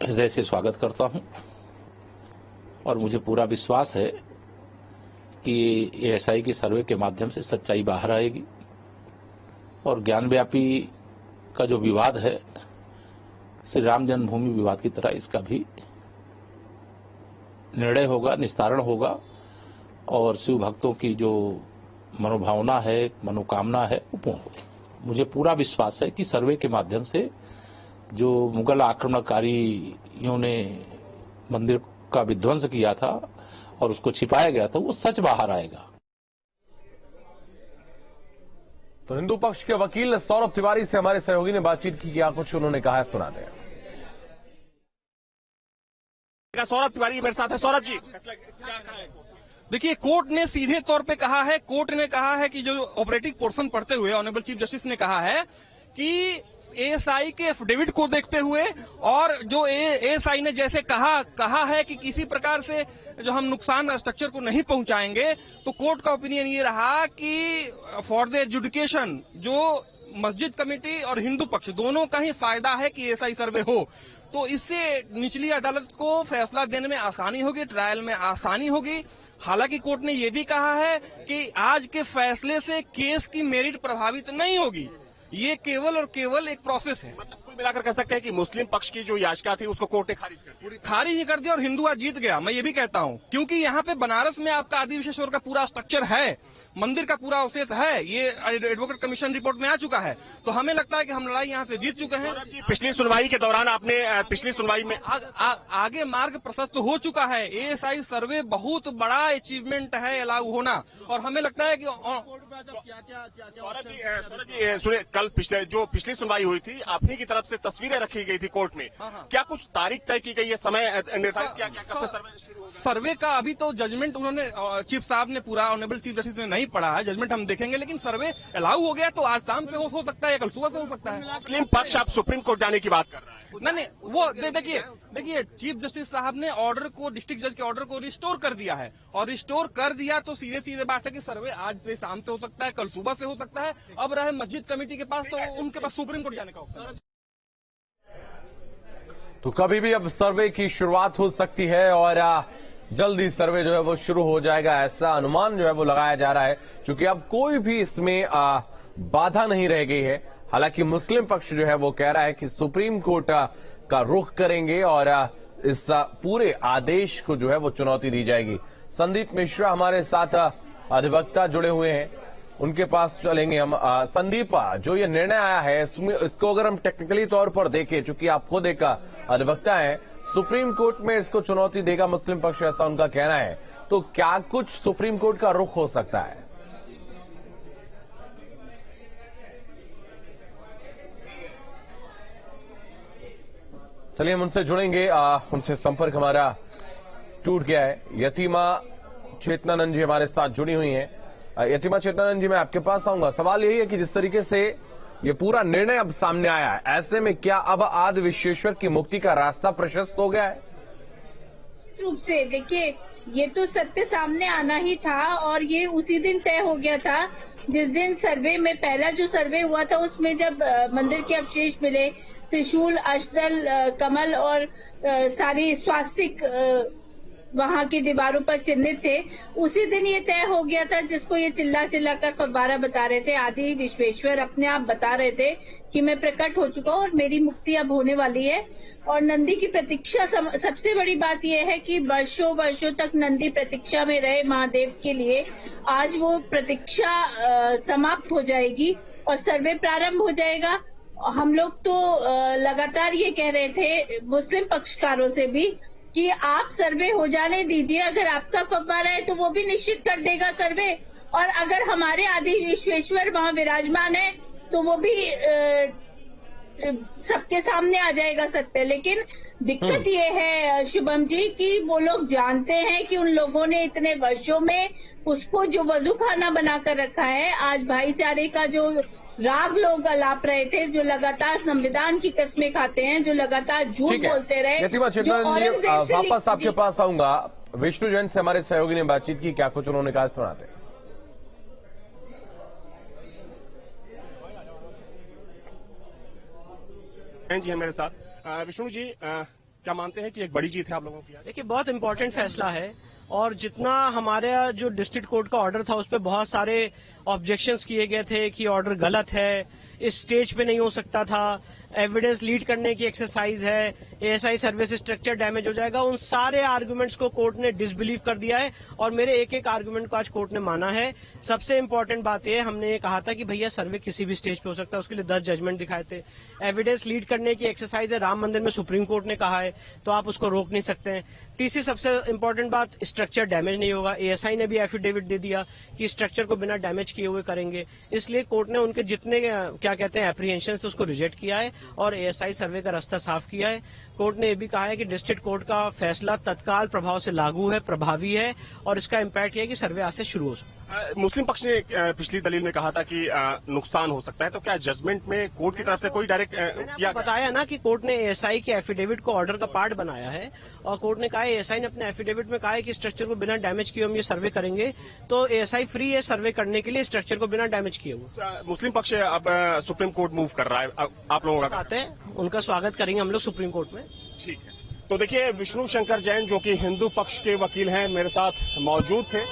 हृदय से स्वागत करता हूं और मुझे पूरा विश्वास है कि एएसआई के सर्वे के माध्यम से सच्चाई बाहर आएगी और ज्ञानव्यापी का जो विवाद है, श्री राम जन्मभूमि विवाद की तरह इसका भी निर्णय होगा, निस्तारण होगा और शिव भक्तों की जो मनोभावना है, मनोकामना है, वो पूर्ण होगी। मुझे पूरा विश्वास है कि सर्वे के माध्यम से जो मुगल आक्रमणकारियों ने मंदिर का विध्वंस किया था और उसको छिपाया गया था, वो सच बाहर आएगा। तो हिंदू पक्ष के वकील सौरभ तिवारी से हमारे सहयोगी ने बातचीत की, क्या कुछ उन्होंने कहा है, सुनाते हैं। सौरभ तिवारी मेरे साथ है। सौरभ जी, क्या कहा है? देखिए, कोर्ट ने सीधे तौर पे कहा है, कोर्ट ने कहा है कि जो ऑपरेटिव पोर्शन पढ़ते हुए ऑनरेबल चीफ जस्टिस ने कहा है कि एएसआई के एफिडेविट को देखते हुए और जो एएसआई ने जैसे कहा है कि किसी प्रकार से जो हम नुकसान स्ट्रक्चर को नहीं पहुंचाएंगे, तो कोर्ट का ओपिनियन ये रहा कि फॉर द एजुकेशन जो मस्जिद कमेटी और हिंदू पक्ष दोनों का ही फायदा है कि एएसआई सर्वे हो। तो इससे निचली अदालत को फैसला देने में आसानी होगी, ट्रायल में आसानी होगी। हालांकि कोर्ट ने यह भी कहा है कि आज के फैसले से केस की मेरिट प्रभावित नहीं होगी, ये केवल और केवल एक प्रोसेस है। कुल मिलाकर कह सकते हैं कि मुस्लिम पक्ष की जो याचिका थी उसको कोर्ट ने खारिज कर दिया। खारिज ही कर दिया और हिंदुआ जीत गया, मैं ये भी कहता हूँ, क्योंकि यहाँ पे बनारस में आपका आदि विश्वेश्वर का पूरा स्ट्रक्चर है, मंदिर का पूरा अवशेष है, ये एडवोकेट कमीशन रिपोर्ट में आ चुका है। तो हमें लगता है कि हम लड़ाई यहाँ से जीत चुके हैं। पिछली सुनवाई के दौरान आपने पिछली सुनवाई में आगे मार्ग प्रशस्त हो चुका है। एएसआई सर्वे बहुत बड़ा अचीवमेंट है अलाउ होना, और हमें लगता है कि सौरभ जी सुनिए, कल पिछली सुनवाई हुई थी, अपनी की तरफ से तस्वीरें रखी गई थी कोर्ट में, क्या कुछ तारीख तय की गई है, समय निर्धारित किया गया कब से सर्वे शुरू होगा? सर्वे का अभी तो जजमेंट उन्होंने चीफ साहब ने पूरा ऑनरेबल चीफ जस्टिस ने नहीं पढ़ा है, जजमेंट हम देखेंगे, लेकिन सर्वे अलाउ हो गया तो आज शाम पे हो सकता है या कल सुबह से हो सकता है। मुस्लिम पक्ष आप सुप्रीम कोर्ट जाने की बात कर रहा है? नहीं, वो देखिए चीफ जस्टिस साहब ने ऑर्डर को, डिस्ट्रिक्ट जज के ऑर्डर को रिस्टोर कर दिया है, और रिस्टोर कर दिया तो सीधे बात है कि सर्वे आज से शाम से हो सकता है, कल सुबह से हो सकता है। अब रहे मस्जिद कमेटी के पास, तो उनके पास सुप्रीम कोर्ट जाने का ऑप्शन है। तो कभी भी अब सर्वे की शुरुआत हो सकती है और जल्दी सर्वे जो है वो शुरू हो जाएगा, ऐसा अनुमान जो है वो लगाया जा रहा है, क्योंकि अब कोई भी इसमें बाधा नहीं रह गई है। हालांकि मुस्लिम पक्ष जो है वो कह रहा है कि सुप्रीम कोर्ट का रुख करेंगे और इस पूरे आदेश को जो है वो चुनौती दी जाएगी। संदीप मिश्रा हमारे साथ अधिवक्ता जुड़े हुए हैं, उनके पास चलेंगे हम। संदीप, जो ये निर्णय आया है इसको अगर हम टेक्निकली तौर पर देखें, चूंकि आप खुद एक अधिवक्ता हैं, सुप्रीम कोर्ट में इसको चुनौती देगा मुस्लिम पक्ष, ऐसा उनका कहना है, तो क्या कुछ सुप्रीम कोर्ट का रुख हो सकता है? चलिए हम उनसे जुड़ेंगे, उनसे संपर्क हमारा टूट गया है। यतीमा चेतनानंद जी हमारे साथ जुड़ी हुई हैं। यतीमा चेतनानंद जी, मैं आपके पास आऊंगा। सवाल यही है कि जिस तरीके से ये पूरा निर्णय अब सामने आया है, ऐसे में क्या अब आदि विश्वेश्वर की मुक्ति का रास्ता प्रशस्त हो गया है? रूप से देखिए, ये तो सत्य सामने आना ही था, और ये उसी दिन तय हो गया था जिस दिन सर्वे में, पहला जो सर्वे हुआ था उसमें जब मंदिर के अवशेष मिले, त्रिशूल, अष्टदल, कमल और सारी स्वास्तिक वहां की दीवारों पर चिन्हित थे, उसी दिन ये तय हो गया था, जिसको ये चिल्ला कर फव्वारा बता रहे थे। आदि विश्वेश्वर अपने आप बता रहे थे कि मैं प्रकट हो चुका हूँ और मेरी मुक्ति अब होने वाली है। और नंदी की प्रतीक्षा, सबसे बड़ी बात यह है कि वर्षों वर्षों तक नंदी प्रतीक्षा में रहे महादेव के लिए, आज वो प्रतीक्षा समाप्त हो जाएगी और सर्वे प्रारंभ हो जाएगा। हम लोग तो लगातार ये कह रहे थे मुस्लिम पक्षकारों से भी कि आप सर्वे हो जाने दीजिए, अगर आपका फव्वारा है तो वो भी निश्चित कर देगा सर्वे, और अगर हमारे आदि विश्वेश्वर वहां विराजमान है तो वो भी सबके सामने आ जाएगा सत्य। लेकिन दिक्कत ये है शुभम जी कि वो लोग जानते हैं कि उन लोगों ने इतने वर्षों में उसको जो वजू खाना बनाकर रखा है, आज भाईचारे का जो राग लोग अलाप रहे थे, जो लगातार संविधान की कस्में खाते हैं, जो लगातार झूठ बोलते रहे। यतीमा चेतनानंद जी, वापस आपके पास आऊंगा। विष्णु जैन से हमारे सहयोगी ने बातचीत की, क्या कुछ उन्होंने कहा, सुनाते हैं। जी मेरे साथ विष्णु जी, क्या मानते हैं कि एक बड़ी जीत है आप लोगों की? देखिए, बहुत इंपॉर्टेंट फैसला है, और जितना हमारे जो डिस्ट्रिक्ट कोर्ट का ऑर्डर था उस पर बहुत सारे ऑब्जेक्शंस किए गए थे कि ऑर्डर गलत है, इस स्टेज पे नहीं हो सकता था, एविडेंस लीड करने की एक्सरसाइज है, एएसआई सर्वे से स्ट्रक्चर डैमेज हो जाएगा, उन सारे आर्गुमेंट्स को कोर्ट ने डिसबिलीव कर दिया है, और मेरे एक एक आर्गुमेंट को आज कोर्ट ने माना है। सबसे इंपॉर्टेंट बात यह, हमने ये कहा था कि भैया सर्वे किसी भी स्टेज पे हो सकता है, उसके लिए 10 जजमेंट दिखाए थे। एविडेंस लीड करने की एक्सरसाइज है, राम मंदिर में सुप्रीम कोर्ट ने कहा है, तो आप उसको रोक नहीं सकते हैं। तीसरी सबसे इंपॉर्टेंट बात, स्ट्रक्चर डैमेज नहीं होगा। एएसआई ने भी एफिडेविट दे दिया कि स्ट्रक्चर को बिना डैमेज किए हुए करेंगे, इसलिए कोर्ट ने उनके जितने क्या कहते हैं एप्रीहेंशन उसको रिजेक्ट किया है और एएसआई सर्वे का रास्ता साफ किया है। कोर्ट ने यह भी कहा है कि डिस्ट्रिक्ट कोर्ट का फैसला तत्काल प्रभाव से लागू है, प्रभावी है, और इसका इम्पैक्ट यह है कि सर्वे आज से शुरू हो सकता है। मुस्लिम पक्ष ने पिछली दलील में कहा था कि नुकसान हो सकता है, तो क्या जजमेंट में कोर्ट की तरफ से कोई डायरेक्ट किया? बताया ना कि कोर्ट ने एएसआई के एफिडेविट को ऑर्डर का पार्ट बनाया है, और कोर्ट ने कहा, एएसआई ने अपने एफिडेविट में कहा है कि स्ट्रक्चर को बिना डैमेज किए हम ये सर्वे करेंगे, तो एएसआई फ्री है सर्वे करने के लिए स्ट्रक्चर को बिना डैमेज किए हुए। मुस्लिम पक्ष अब सुप्रीम कोर्ट मूव कर रहा है, आप लोगों का बात है, उनका स्वागत करेंगे हम लोग सुप्रीम कोर्ट में। ठीक है, तो देखिए विष्णु शंकर जैन जो कि हिंदू पक्ष के वकील हैं, मेरे साथ मौजूद थे,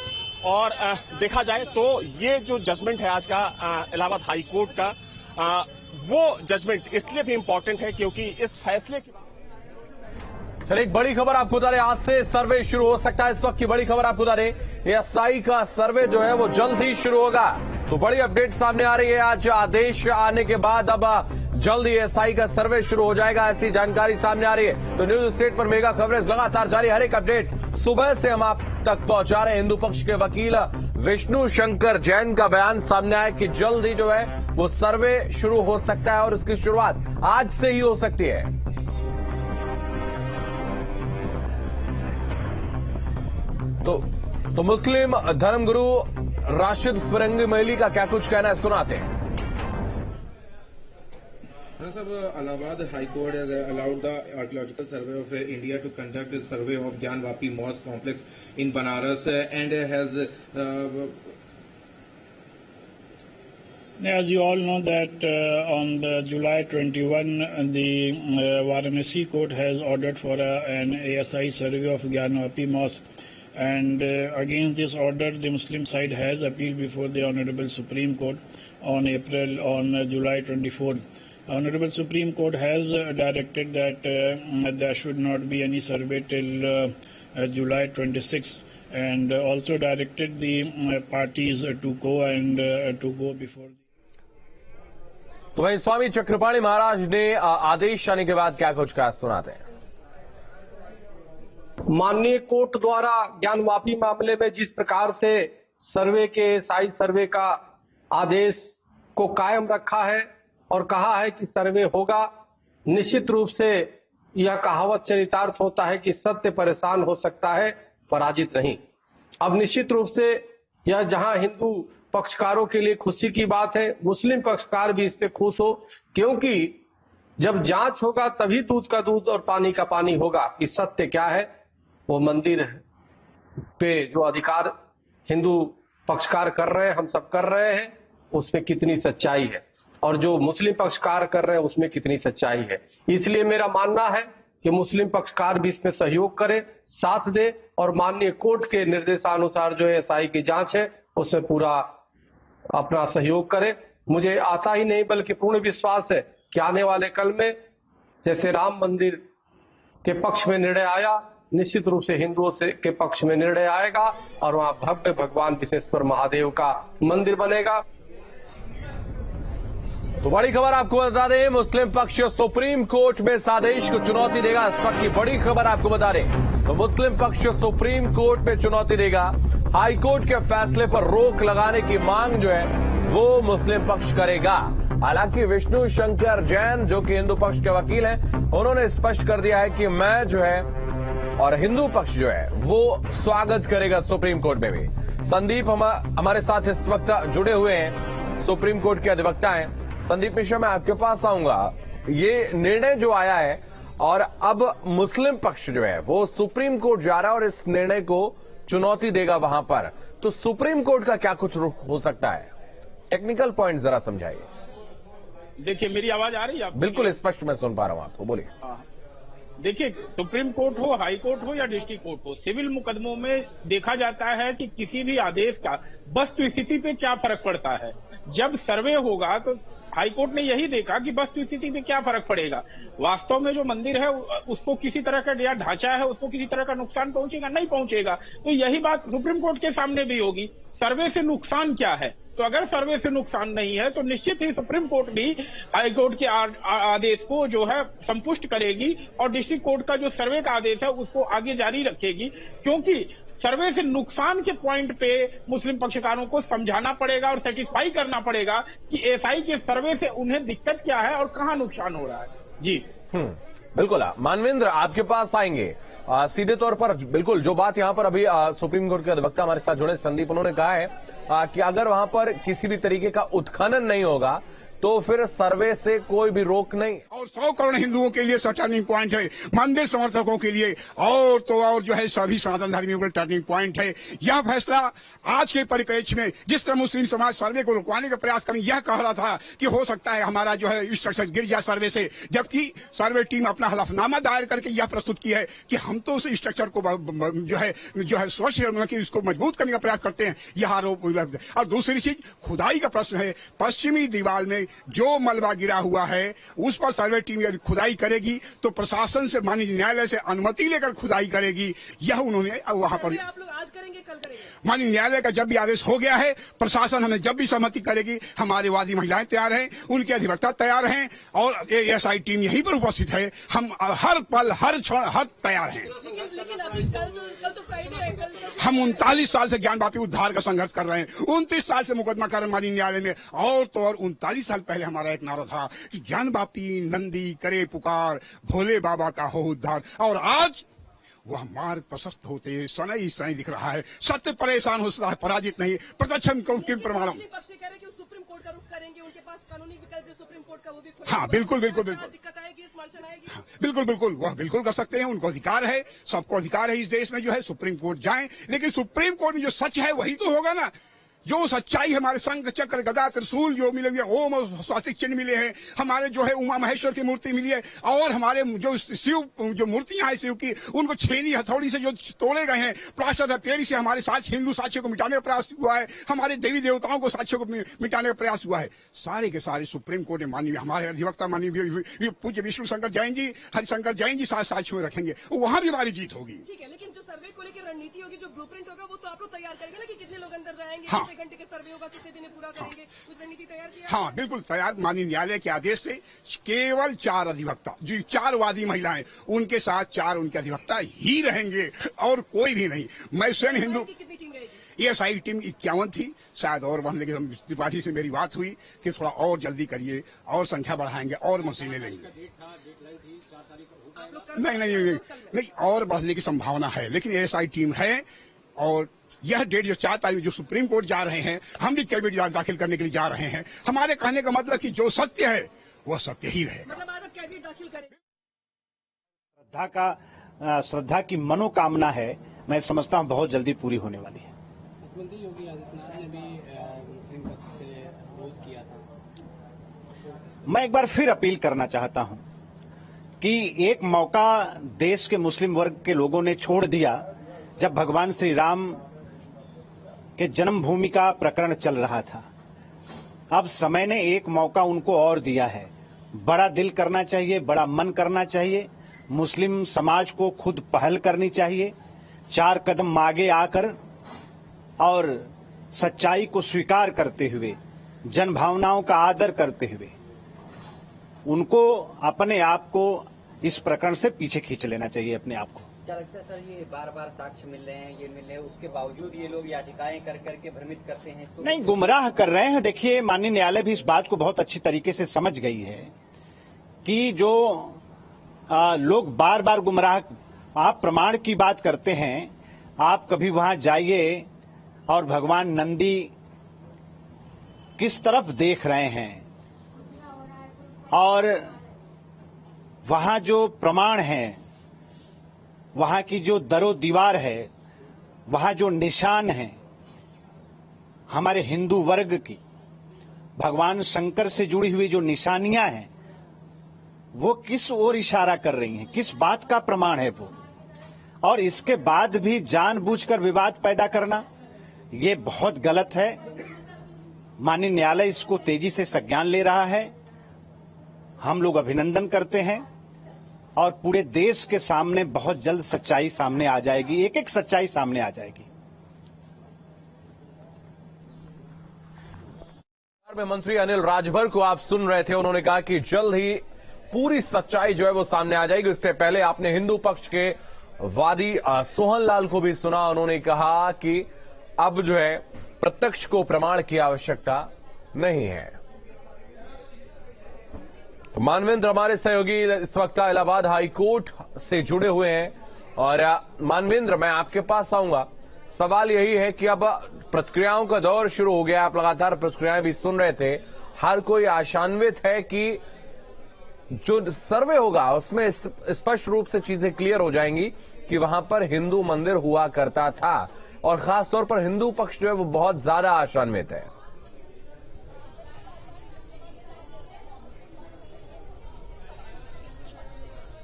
और देखा जाए तो ये जो जजमेंट है आज का इलाहाबाद हाई कोर्ट का, वो जजमेंट इसलिए भी इंपॉर्टेंट है क्योंकि इस फैसले की चलिए एक बड़ी खबर आपको बता रहे, आज से सर्वे शुरू हो सकता है। इस वक्त की बड़ी खबर आपको बता रहे, एएसआई का सर्वे जो है वो जल्द ही शुरू होगा। तो बड़ी अपडेट सामने आ रही है, आज आदेश आने के बाद अब जल्द ही एएसआई का सर्वे शुरू हो जाएगा, ऐसी जानकारी सामने आ रही है। तो न्यूज स्टेट पर मेगा कवरेज लगातार जारी, हर एक अपडेट सुबह से हम आप तक पहुंचा रहे हैं। हिंदू पक्ष के वकील विष्णु शंकर जैन का बयान सामने आया कि जल्द ही जो है वो सर्वे शुरू हो सकता है और इसकी शुरुआत आज से ही हो सकती है। तो मुस्लिम धर्मगुरु राशिद फिरंगी महली का क्या कुछ कहना है, सुनाते हैं। Allahabad High Court has allowed the Archaeological Survey of India to conduct a survey of Gyan Vapi Mosque complex in Banaras and has as you all know that on the July 21 the Varanasi court has ordered for an ASI survey of Gyan Vapi Mosque, and against this order the Muslim side has appealed before the Honorable Supreme Court on July 24th. Honorable Supreme Court has directed that there should not be any survey till July 26th, and also directed the parties to go before. तो भाई स्वामी चक्रपाणी महाराज ने आदेश आने के बाद क्या कुछ कहा, सुनाते हैं। माननीय कोर्ट द्वारा ज्ञान वापी मामले में जिस प्रकार से सर्वे के साइज सर्वे का आदेश को कायम रखा है और कहा है कि सर्वे होगा, निश्चित रूप से यह कहावत चरितार्थ होता है कि सत्य परेशान हो सकता है पराजित नहीं। अब निश्चित रूप से यह जहां हिंदू पक्षकारों के लिए खुशी की बात है, मुस्लिम पक्षकार भी इस पे खुश हो, क्योंकि जब जांच होगा तभी दूध का दूध और पानी का पानी होगा कि सत्य क्या है। वो मंदिर पे जो अधिकार हिंदू पक्षकार कर रहे हैं, हम सब कर रहे हैं, उसमें कितनी सच्चाई है और जो मुस्लिम पक्षकार कर रहे हैं उसमें कितनी सच्चाई है। इसलिए मेरा मानना है कि मुस्लिम पक्षकार भी इसमें सहयोग करे, साथ दे और माननीय कोर्ट के निर्देशानुसार जो एएसआई की जांच है उसमें पूरा अपना सहयोग करे। मुझे आशा ही नहीं बल्कि पूर्ण विश्वास है कि आने वाले कल में जैसे राम मंदिर के पक्ष में निर्णय आया, निश्चित रूप से हिंदुओं से के पक्ष में निर्णय आएगा और वहां भव्य भगवान विश्वेश्वर महादेव का मंदिर बनेगा। तो बड़ी खबर आपको बता दें, मुस्लिम पक्ष सुप्रीम कोर्ट में इस आदेश को चुनौती देगा। इस वक्त की बड़ी खबर आपको बता दें, तो मुस्लिम पक्ष सुप्रीम कोर्ट में चुनौती देगा। हाई कोर्ट के फैसले पर रोक लगाने की मांग जो है वो मुस्लिम पक्ष करेगा। हालांकि विष्णु शंकर जैन जो कि हिंदू पक्ष के वकील हैं, उन्होंने स्पष्ट कर दिया है कि मैं जो है और हिंदू पक्ष जो है वो स्वागत करेगा सुप्रीम कोर्ट में भी। संदीप हमारे साथ इस वक्त जुड़े हुए हैं, सुप्रीम कोर्ट के अधिवक्ता हैं। संदीप मिश्रा, मैं आपके पास आऊंगा। ये निर्णय जो आया है और अब मुस्लिम पक्ष जो है वो सुप्रीम कोर्ट जा रहा है और इस निर्णय को चुनौती देगा वहां पर, तो सुप्रीम कोर्ट का क्या कुछ रुख हो सकता है? टेक्निकल पॉइंट जरा समझाइए। देखिए, मेरी आवाज आ रही है आपको? बिल्कुल स्पष्ट मैं सुन पा रहा हूं आपको, बोलिए। देखिए, सुप्रीम कोर्ट हो, हाई कोर्ट हो या डिस्ट्रिक्ट कोर्ट हो, सिविल मुकदमों में देखा जाता है कि किसी भी आदेश का वस्तु स्थिति पे क्या फर्क पड़ता है। जब सर्वे होगा तो हाई कोर्ट ने यही देखा कि वस्तु स्थिति पे क्या फर्क पड़ेगा। वास्तव में जो मंदिर है उसको किसी तरह का या ढांचा है उसको किसी तरह का नुकसान पहुंचेगा? नहीं पहुंचेगा। तो यही बात सुप्रीम कोर्ट के सामने भी होगी, सर्वे से नुकसान क्या है। तो अगर सर्वे से नुकसान नहीं है तो निश्चित ही सुप्रीम कोर्ट भी हाई कोर्ट के आदेश को जो है संपुष्ट करेगी और डिस्ट्रिक्ट कोर्ट का जो सर्वे का आदेश है उसको आगे जारी रखेगी, क्योंकि सर्वे से नुकसान के पॉइंट पे मुस्लिम पक्षकारों को समझाना पड़ेगा और सेटिस्फाई करना पड़ेगा कि एएसआई के सर्वे से उन्हें दिक्कत क्या है और कहां नुकसान हो रहा है। जी बिल्कुल। मानवेंद्र, आपके पास आएंगे सीधे तौर पर। बिल्कुल जो बात यहां पर अभी सुप्रीम कोर्ट के अधिवक्ता हमारे साथ जुड़े संदीप, उन्होंने कहा है कि अगर वहां पर किसी भी तरीके का उत्खनन नहीं होगा तो फिर सर्वे से कोई भी रोक नहीं। और 100 करोड़ हिंदुओं के लिए टर्निंग पॉइंट है, मंदिर समर्थकों के लिए और जो है सभी सनातन धर्मियों के लिए टर्निंग पॉइंट है। यह फैसला आज के परिप्रेक्ष्य में जिस तरह मुस्लिम समाज सर्वे को रुकवाने का प्रयास करें, यह कह रहा था कि हो सकता है हमारा जो है स्ट्रक्चर गिर जाए सर्वे से, जबकि सर्वे टीम अपना हलफनामा दायर करके यह प्रस्तुत की है कि हम तो उस स्ट्रक्चर को जो है स्वच्छ कि उसको मजबूत करने का प्रयास करते हैं। यह आरोप। और दूसरी चीज खुदाई का प्रश्न है। पश्चिमी दीवार में जो मलबा गिरा हुआ है उस पर सर्वे टीम यदि खुदाई करेगी तो प्रशासन से माननीय न्यायालय से अनुमति लेकर खुदाई करेगी। यह उन्होंने वहां पर आप लोग आज करेंगे कल करेंगे? माननीय न्यायालय का जब भी आदेश हो गया है, प्रशासन हमें जब भी सहमति करेगी, हमारे वादी महिलाएं तैयार हैं, उनके अधिवक्ता तैयार हैं और एएसआई टीम यहीं पर उपस्थित है। हम हर पल हर क्षण हर तैयार हैं। लेकिन अभी कल तो फ्राइडे है, हम 39 साल से ज्ञानवापी उद्धार का संघर्ष कर रहे हैं, 29 साल से मुकदमा कर रहे हैं माननीय न्यायालय में। और तो और 39 साल पहले हमारा एक नारा था कि ज्ञानवापी नंदी करे पुकार, भोले बाबा का हो उद्धार। और आज वह मार्ग प्रशस्त होते सनई सनई दिख रहा है। सत्य परेशान हो सकता है, पराजित नहीं। प्रत्यक्षम किम प्रमाणम। पक्ष कह रहे हैं कि सुप्रीम कोर्ट का रुख करेंगे, उनके पास कानूनी विकल्प सुप्रीम कोर्ट का वो भी हाँ बिल्कुल बिल्कुल बिल्कुल दिक्कत आएगी, इस अड़चन आएगी। हाँ, बिल्कुल बिल्कुल वह बिल्कुल कर सकते हैं, उनको अधिकार है, सबको अधिकार है इस देश में जो है सुप्रीम कोर्ट जाएं। लेकिन सुप्रीम कोर्ट में जो सच है वही तो होगा ना। जो सच्चाई हमारे संघ चक्र गदा त्रिशूल जो मिले, ओम और स्वास्तिक चिन्ह मिले हैं, हमारे जो है उमा महेश्वर की मूर्ति मिली है, और हमारे जो शिव जो मूर्तियां हैं शिव की, उनको छेनी हथौड़ी से जो तोड़े गए हैं, प्लास्टर ऑफ पेरिस से हमारे हिंदू साक्ष्यों को मिटाने का प्रयास हुआ है, हमारे देवी देवताओं को साक्ष्यों को मिटाने का प्रयास हुआ है। सारे के सारे सुप्रीम कोर्ट ने माननीय हमारे अधिवक्ता माननीय पूज्य विष्णु शंकर जैन जी, हरिशंकर जैन जी साक्ष्यों में रखेंगे, वहां भी हमारी जीत होगी। ठीक है, लेकिन जो सर्वे को लेकर रणनीति होगी, जो ब्लूप्रिंट होगा, वो तो आप लोग तैयार करेंगे ना कि कितने लोग अंदर जाएंगे, हाँ। घंटे के सर्वे होगा, कितने दिन पूरा करेंगे, कुछ रणनीति तैयार किया? हाँ बिल्कुल तैयार। माननीय न्यायालय के आदेश से केवल 4 अधिवक्ता, जो 4 वादी महिलाएं, उनके साथ 4 उनके अधिवक्ता ही रहेंगे और कोई भी नहीं। मैं स्वयं हिंदू एएसआई टीम 51 थी, शायद और बढ़ने की त्रिपाठी से मेरी बात हुई कि थोड़ा और जल्दी करिए और संख्या बढ़ाएंगे और मशीनें लेंगे। नहीं और बढ़ने की संभावना है, लेकिन एएसआई टीम है और यह डेट जो 4 तारीख जो सुप्रीम कोर्ट जा रहे हैं, हम भी कैबिनेट दाखिल करने के लिए जा रहे हैं। हमारे कहने का मतलब कि जो सत्य है वह सत्य ही रहेगा। मतलब आज आप कैबिनेट दाखिल करें? श्रद्धा की मनोकामना है, मैं समझता हूँ बहुत जल्दी पूरी होने वाली है। मुख्यमंत्री योगी आदित्यनाथ ने भी मुस्लिम पक्ष से विरोध किया था। मैं एक बार फिर अपील करना चाहता हूं कि एक मौका देश के मुस्लिम वर्ग के लोगों ने छोड़ दिया जब भगवान श्री राम के जन्मभूमि का प्रकरण चल रहा था। अब समय ने एक मौका उनको और दिया है। बड़ा दिल करना चाहिए, बड़ा मन करना चाहिए, मुस्लिम समाज को खुद पहल करनी चाहिए, 4 कदम आगे आकर और सच्चाई को स्वीकार करते हुए, जन भावनाओं का आदर करते हुए उनको अपने आप को इस प्रकरण से पीछे खींच लेना चाहिए अपने आप को। क्या लगता है सर, ये बार बार साक्ष्य मिल रहे हैं, ये मिल रहे हैं, उसके बावजूद ये लोग याचिकाएं कर करके भ्रमित करते हैं? तो नहीं, गुमराह कर रहे हैं। देखिए, माननीय न्यायालय भी इस बात को बहुत अच्छी तरीके से समझ गई है कि जो लोग बार बार गुमराह, आप प्रमाण की बात करते हैं, आप कभी वहां जाइए और भगवान नंदी किस तरफ देख रहे हैं और वहां जो प्रमाण है, वहां की जो दरो दीवार है, वहां जो निशान है हमारे हिंदू वर्ग की, भगवान शंकर से जुड़ी हुई जो निशानियां हैं, वो किस ओर इशारा कर रही हैं, किस बात का प्रमाण है वो। और इसके बाद भी जानबूझकर विवाद पैदा करना, ये बहुत गलत है। माननीय न्यायालय इसको तेजी से संज्ञान ले रहा है, हम लोग अभिनंदन करते हैं और पूरे देश के सामने बहुत जल्द सच्चाई सामने आ जाएगी, एक एक सच्चाई सामने आ जाएगी। में मंत्री अनिल राजभर को आप सुन रहे थे, उन्होंने कहा कि जल्द ही पूरी सच्चाई जो है वो सामने आ जाएगी। इससे पहले आपने हिंदू पक्ष के वादी सोहन लाल को भी सुना, उन्होंने कहा कि अब जो है प्रत्यक्ष को प्रमाण की आवश्यकता नहीं है। तो मानवेंद्र हमारे सहयोगी इस वक्त इलाहाबाद हाईकोर्ट से जुड़े हुए हैं और मानवेंद्र, मैं आपके पास आऊंगा। सवाल यही है कि अब प्रतिक्रियाओं का दौर शुरू हो गया, आप लगातार प्रतिक्रियाएं भी सुन रहे थे। हर कोई आशान्वित है कि जो सर्वे होगा उसमें स्पष्ट रूप से चीजें क्लियर हो जाएंगी कि वहां पर हिंदू मंदिर हुआ करता था, और खासतौर पर हिंदू पक्ष जो है वो बहुत ज्यादा आशान्वित है।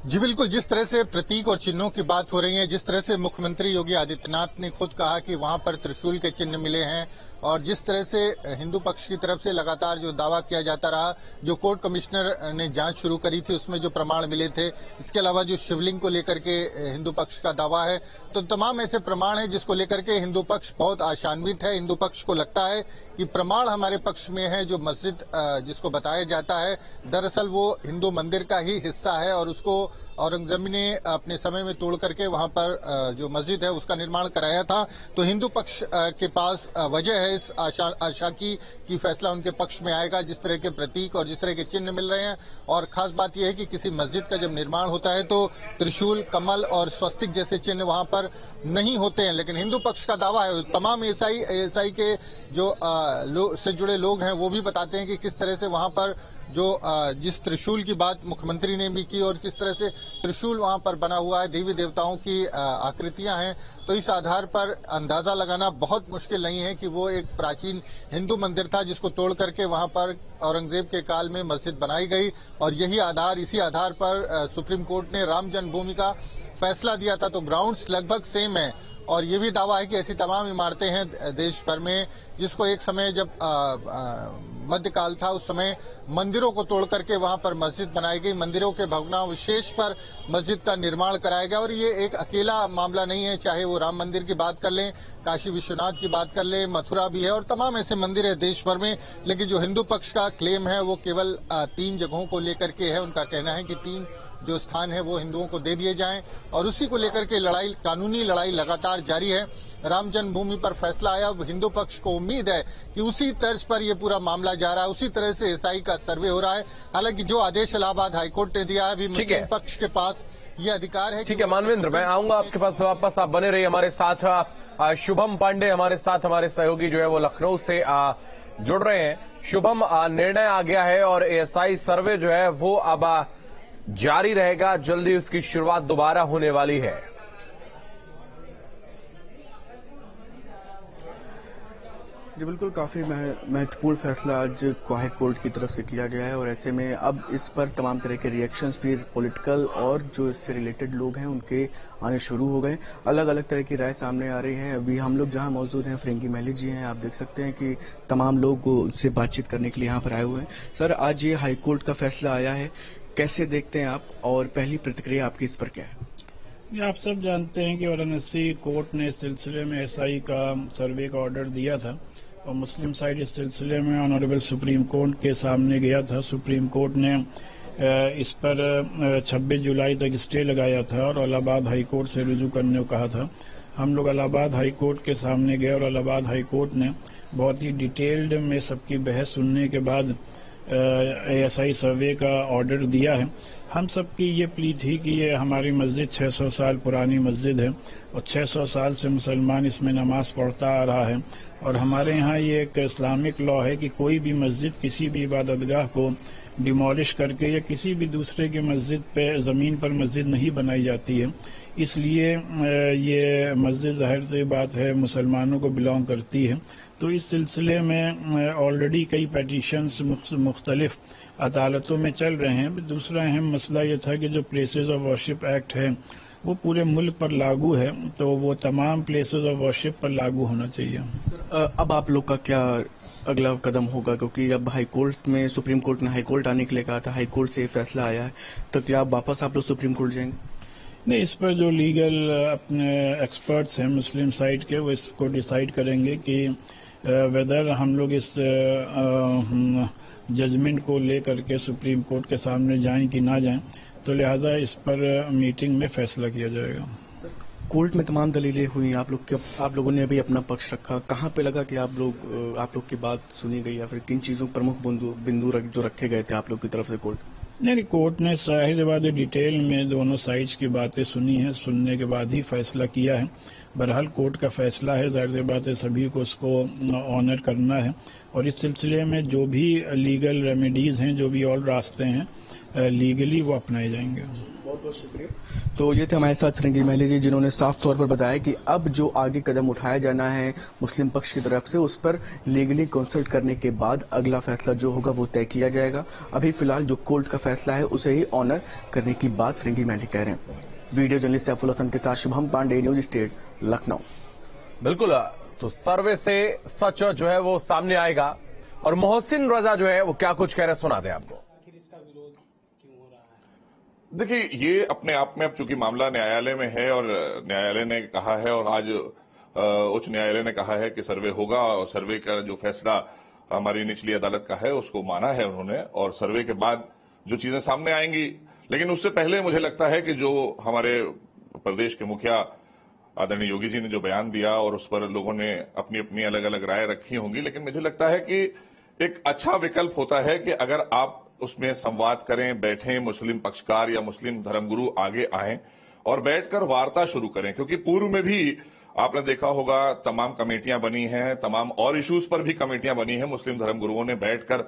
जी बिल्कुल, जिस तरह से प्रतीक और चिन्हों की बात हो रही है, जिस तरह से मुख्यमंत्री योगी आदित्यनाथ ने खुद कहा कि वहां पर त्रिशूल के चिन्ह मिले हैं, और जिस तरह से हिंदू पक्ष की तरफ से लगातार जो दावा किया जाता रहा, जो कोर्ट कमिश्नर ने जांच शुरू करी थी उसमें जो प्रमाण मिले थे, इसके अलावा जो शिवलिंग को लेकर के हिंदू पक्ष का दावा है, तो तमाम ऐसे प्रमाण हैं जिसको लेकर के हिंदू पक्ष बहुत आशान्वित है। हिंदू पक्ष को लगता है कि प्रमाण हमारे पक्ष में है। जो मस्जिद जिसको बताया जाता है, दरअसल वो हिंदू मंदिर का ही हिस्सा है और उसको औरंगजेब ने अपने समय में तोड़ करके वहां पर जो मस्जिद है उसका निर्माण कराया था। तो हिंदू पक्ष के पास वजह है इस आशा की कि फैसला उनके पक्ष में आएगा, जिस तरह के प्रतीक और जिस तरह के चिन्ह मिल रहे हैं। और खास बात यह है कि किसी मस्जिद का जब निर्माण होता है तो त्रिशूल, कमल और स्वस्तिक जैसे चिन्ह वहां पर नहीं होते हैं, लेकिन हिंदू पक्ष का दावा है। तमाम एएसआई के जो से जुड़े लोग हैं वो भी बताते हैं कि किस तरह से वहां पर जो जिस त्रिशूल की बात मुख्यमंत्री ने भी की और किस तरह से त्रिशूल वहां पर बना हुआ है, देवी देवताओं की आकृतियां हैं, तो इस आधार पर अंदाजा लगाना बहुत मुश्किल नहीं है कि वो एक प्राचीन हिंदू मंदिर था जिसको तोड़ करके वहां पर औरंगजेब के काल में मस्जिद बनाई गई। और इसी आधार पर सुप्रीम कोर्ट ने राम जन्मभूमि का फैसला दिया था। तो ग्राउंड्स लगभग सेम है और ये भी दावा है कि ऐसी तमाम इमारतें हैं देश भर में जिसको एक समय जब मध्यकाल था उस समय मंदिरों को तोड़ करके वहां पर मस्जिद बनाई गई, मंदिरों के भग्नावशेष पर मस्जिद का निर्माण कराया गया। और ये एक अकेला मामला नहीं है, चाहे वो राम मंदिर की बात कर लें, काशी विश्वनाथ की बात कर लें, मथुरा भी है और तमाम ऐसे मंदिर है देश भर में। लेकिन जो हिंदू पक्ष का क्लेम है वो केवल 3 जगहों को लेकर के है। उनका कहना है कि 3 जो स्थान है वो हिंदुओं को दे दिए जाएं और उसी को लेकर के कानूनी लड़ाई लगातार जारी है। राम जन्मभूमि पर फैसला आया, अब हिंदू पक्ष को उम्मीद है कि उसी तर्ज पर ये पूरा मामला जा रहा है, उसी तरह से एएसआई का सर्वे हो रहा है। हालांकि जो आदेश इलाहाबाद हाईकोर्ट ने दिया है, अभी मुस्लिम पक्ष के पास ये अधिकार है। ठीक है मानवेंद्र, मैं आऊंगा आपके पास वापस, आप बने रहिए हमारे साथ। शुभम पांडे हमारे साथ, हमारे सहयोगी जो है वो लखनऊ से जुड़ रहे हैं। शुभम, निर्णय आ गया है और एएसआई सर्वे जो है वो अब जारी रहेगा, जल्दी उसकी शुरुआत दोबारा होने वाली है। जी बिल्कुल, काफी महत्वपूर्ण फैसला आज हाई कोर्ट की तरफ से किया गया है और ऐसे में अब इस पर तमाम तरह के रिएक्शंस भी पॉलिटिकल और जो इससे रिलेटेड लोग हैं उनके आने शुरू हो गए। अलग अलग तरह की राय सामने आ रही है। अभी हम लोग जहां मौजूद हैं, फिरंगी महली जी हैं, आप देख सकते हैं कि तमाम लोग उनसे बातचीत करने के लिए यहाँ पर आए हुए हैं। सर, आज ये हाई कोर्ट का फैसला आया है, कैसे देखते हैं आप और पहली प्रतिक्रिया आपकी इस पर क्या है? आप सब जानते हैं कि वाराणसी कोर्ट ने इस सिलसिले में एएसआई का सर्वे का ऑर्डर दिया था और मुस्लिम साइड इस सिलसिले में ऑनरेबल सुप्रीम कोर्ट के सामने गया था। सुप्रीम कोर्ट ने इस पर 26 जुलाई तक स्टे लगाया था और इलाहाबाद हाई कोर्ट से रुजू करने को कहा था। हम लोग इलाहाबाद हाई कोर्ट के सामने गए और इलाहाबाद हाई कोर्ट ने बहुत ही डिटेल्ड में सबकी बहस सुनने के बाद एएसआई सर्वे का ऑर्डर दिया है। हम सबकी ये प्ली थी कि ये हमारी मस्जिद 600 साल पुरानी मस्जिद है और 600 साल से मुसलमान इसमें नमाज पढ़ता आ रहा है और हमारे यहाँ ये एक इस्लामिक लॉ है कि कोई भी मस्जिद किसी भी इबादतगाह को डिमोलिश करके या किसी भी दूसरे की मस्जिद पे ज़मीन पर मस्जिद नहीं बनाई जाती है। इसलिए ये मस्जिद ज़ाहिर सी बात है मुसलमानों को बिलोंग करती है। तो इस सिलसिले में ऑलरेडी कई पेटिशंस मुख्तलिफ अदालतों में चल रहे हैं। दूसरा अहम मसला ये था कि जो प्लेसेस ऑफ वर्शिप एक्ट है वो पूरे मुल्क पर लागू है, तो वो तमाम प्लेसेस ऑफ वर्शिप पर लागू होना चाहिए। अब आप लोग का क्या अगला कदम होगा, क्योंकि अब हाई कोर्ट में सुप्रीम कोर्ट ने हाई कोर्ट आने के लिए कहा था, हाई कोर्ट से फैसला आया है, तो क्या वापस आप लोग सुप्रीम कोर्ट जाएंगे? नहीं, इस पर जो लीगल अपने एक्सपर्ट्स हैं मुस्लिम साइड के, वो इसको डिसाइड करेंगे कि वेदर हम लोग इस जजमेंट को लेकर के सुप्रीम कोर्ट के सामने जाएं कि ना जाएं, तो लिहाजा इस पर मीटिंग में फैसला किया जाएगा। कोर्ट में तमाम दलीलें हुई, आप लोगों ने भी अपना पक्ष रखा, कहाँ पे लगा कि आप लोग की बात सुनी गई या फिर किन चीजों प्रमुख बिंदु जो रखे गए थे आप लोग की तरफ से कोर्ट? नहीं, कोर्ट ने जाहिर बात डिटेल में दोनों साइड्स की बातें सुनी है, सुनने के बाद ही फैसला किया है। बहरहाल कोर्ट का फैसला है, जाहिर बात है सभी को उसको ऑनर करना है और इस सिलसिले में जो भी लीगल रेमेडीज हैं, जो भी और रास्ते हैं लीगली, वो अपनाए जाएंगे। बहुत बहुत शुक्रिया। तो ये थे हमारे साथ फिरंगी महली जी, जिन्होंने साफ तौर पर बताया कि अब जो आगे कदम उठाया जाना है मुस्लिम पक्ष की तरफ से, उस पर लीगली कंसल्ट करने के बाद अगला फैसला जो होगा वो तय किया जाएगा। अभी फिलहाल जो कोर्ट का फैसला है उसे ही ऑनर करने की बात फिरंगी महली कह रहे हैं। वीडियो जर्नलिस्ट सैफुल हसन के साथ शुभम पांडे, न्यूज स्टेट, लखनऊ। बिल्कुल, तो सर्वे से सच जो है वो सामने आएगा। और मोहसिन रजा जो है वो क्या कुछ कह रहे सुना दे आपको। देखिए, ये अपने आप में अब चूंकि मामला न्यायालय में है और न्यायालय ने कहा है और आज उच्च न्यायालय ने कहा है कि सर्वे होगा और सर्वे का जो फैसला हमारी निचली अदालत का है उसको माना है उन्होंने, और सर्वे के बाद जो चीजें सामने आएंगी। लेकिन उससे पहले मुझे लगता है कि जो हमारे प्रदेश के मुखिया आदरणीय योगी जी ने जो बयान दिया और उस पर लोगों ने अपनी अपनी अलग अलग राय रखी होंगी, लेकिन मुझे लगता है कि एक अच्छा विकल्प होता है कि अगर आप उसमें संवाद करें, बैठें, मुस्लिम पक्षकार या मुस्लिम धर्मगुरु आगे आएं और बैठकर वार्ता शुरू करें। क्योंकि पूर्व में भी आपने देखा होगा तमाम कमेटियां बनी हैं, तमाम और इश्यूज पर भी कमेटियां बनी हैं। मुस्लिम धर्मगुरुओं ने बैठकर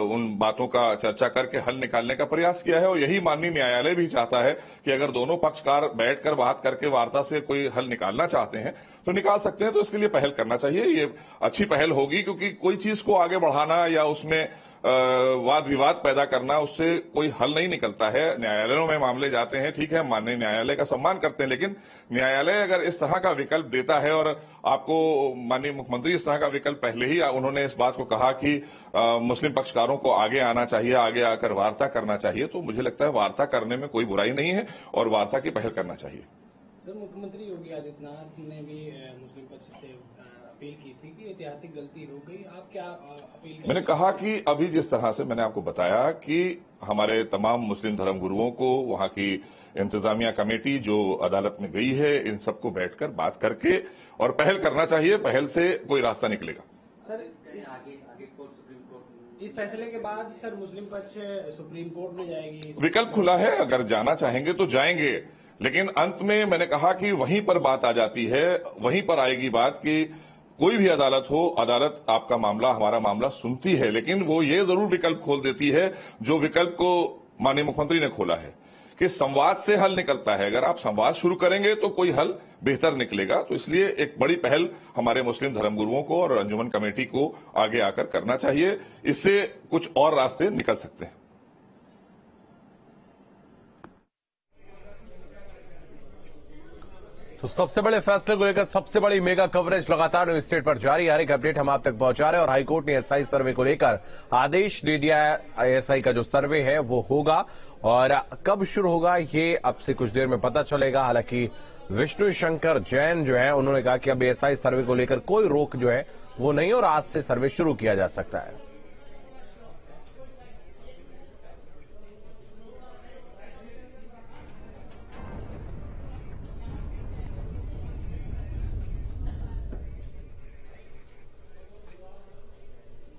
उन बातों का चर्चा करके हल निकालने का प्रयास किया है और यही माननीय न्यायालय भी चाहता है कि अगर दोनों पक्षकार बैठकर बात करके वार्ता से कोई हल निकालना चाहते हैं तो निकाल सकते हैं। तो इसके लिए पहल करना चाहिए। ये अच्छी पहल होगी, क्योंकि कोई चीज को आगे बढ़ाना या उसमें वाद विवाद पैदा करना, उससे कोई हल नहीं निकलता है। न्यायालयों में मामले जाते हैं, ठीक है, माननीय न्यायालय का सम्मान करते हैं, लेकिन न्यायालय अगर इस तरह का विकल्प देता है, और आपको माननीय मुख्यमंत्री इस तरह का विकल्प पहले ही उन्होंने इस बात को कहा कि मुस्लिम पक्षकारों को आगे आना चाहिए, आगे आकर वार्ता करना चाहिए, तो मुझे लगता है वार्ता करने में कोई बुराई नहीं है और वार्ता की पहल करना चाहिए। सर, मुख्यमंत्री योगी आदित्यनाथ ने भी मुस्लिम पक्ष से अपील की थी कि ऐतिहासिक गलती हो गई, आप क्या अपील? मैंने कहा कि अभी जिस तरह से मैंने आपको बताया कि हमारे तमाम मुस्लिम धर्मगुरुओं को, वहां की इंतजामिया कमेटी जो अदालत में गई है, इन सबको बैठकर बात करके और पहल करना चाहिए। पहल से कोई रास्ता निकलेगा। सर, इस फैसले के बाद सर मुस्लिम पक्ष सुप्रीम कोर्ट में जाएगी? विकल्प खुला है, अगर जाना चाहेंगे तो जाएंगे, लेकिन अंत में मैंने कहा कि वहीं पर बात आ जाती है, वहीं पर आएगी बात कि कोई भी अदालत हो, अदालत आपका मामला, हमारा मामला सुनती है, लेकिन वो ये जरूर विकल्प खोल देती है जो विकल्प को माननीय मुख्यमंत्री ने खोला है कि संवाद से हल निकलता है। अगर आप संवाद शुरू करेंगे तो कोई हल बेहतर निकलेगा। तो इसलिए एक बड़ी पहल हमारे मुस्लिम धर्मगुरुओं को और अंजुमन कमेटी को आगे आकर करना चाहिए। इससे कुछ और रास्ते निकल सकते हैं। तो सबसे बड़े फैसले को लेकर सबसे बड़ी मेगा कवरेज लगातार न्यूज स्टेट पर जारी है। हर एक अपडेट हम आप तक पहुंचा रहे हैं और हाईकोर्ट ने एसआई सर्वे को लेकर आदेश दे दिया है। एसआई का जो सर्वे है वो होगा और कब शुरू होगा ये अब से कुछ देर में पता चलेगा। हालांकि विष्णु शंकर जैन जो है उन्होंने कहा कि अब एसआई सर्वे को लेकर कोई रोक जो है वो नहीं और आज से सर्वे शुरू किया जा सकता है।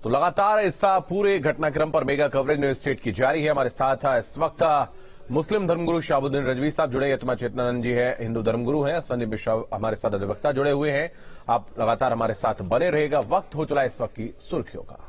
तो लगातार इस पूरे घटनाक्रम पर मेगा कवरेज न्यूज स्टेट की जारी है। हमारे साथ इस वक्त मुस्लिम धर्मगुरु शहाबुद्दीन रजवी साहब जुड़े, यतमा चेतनानंद जी है, हिंदू धर्मगुरु हैं, संदीप मिश्रा हमारे साथ अधिवक्ता जुड़े हुए हैं। आप लगातार हमारे साथ बने रहेगा। वक्त हो चला इस वक्त की सुर्खियों का।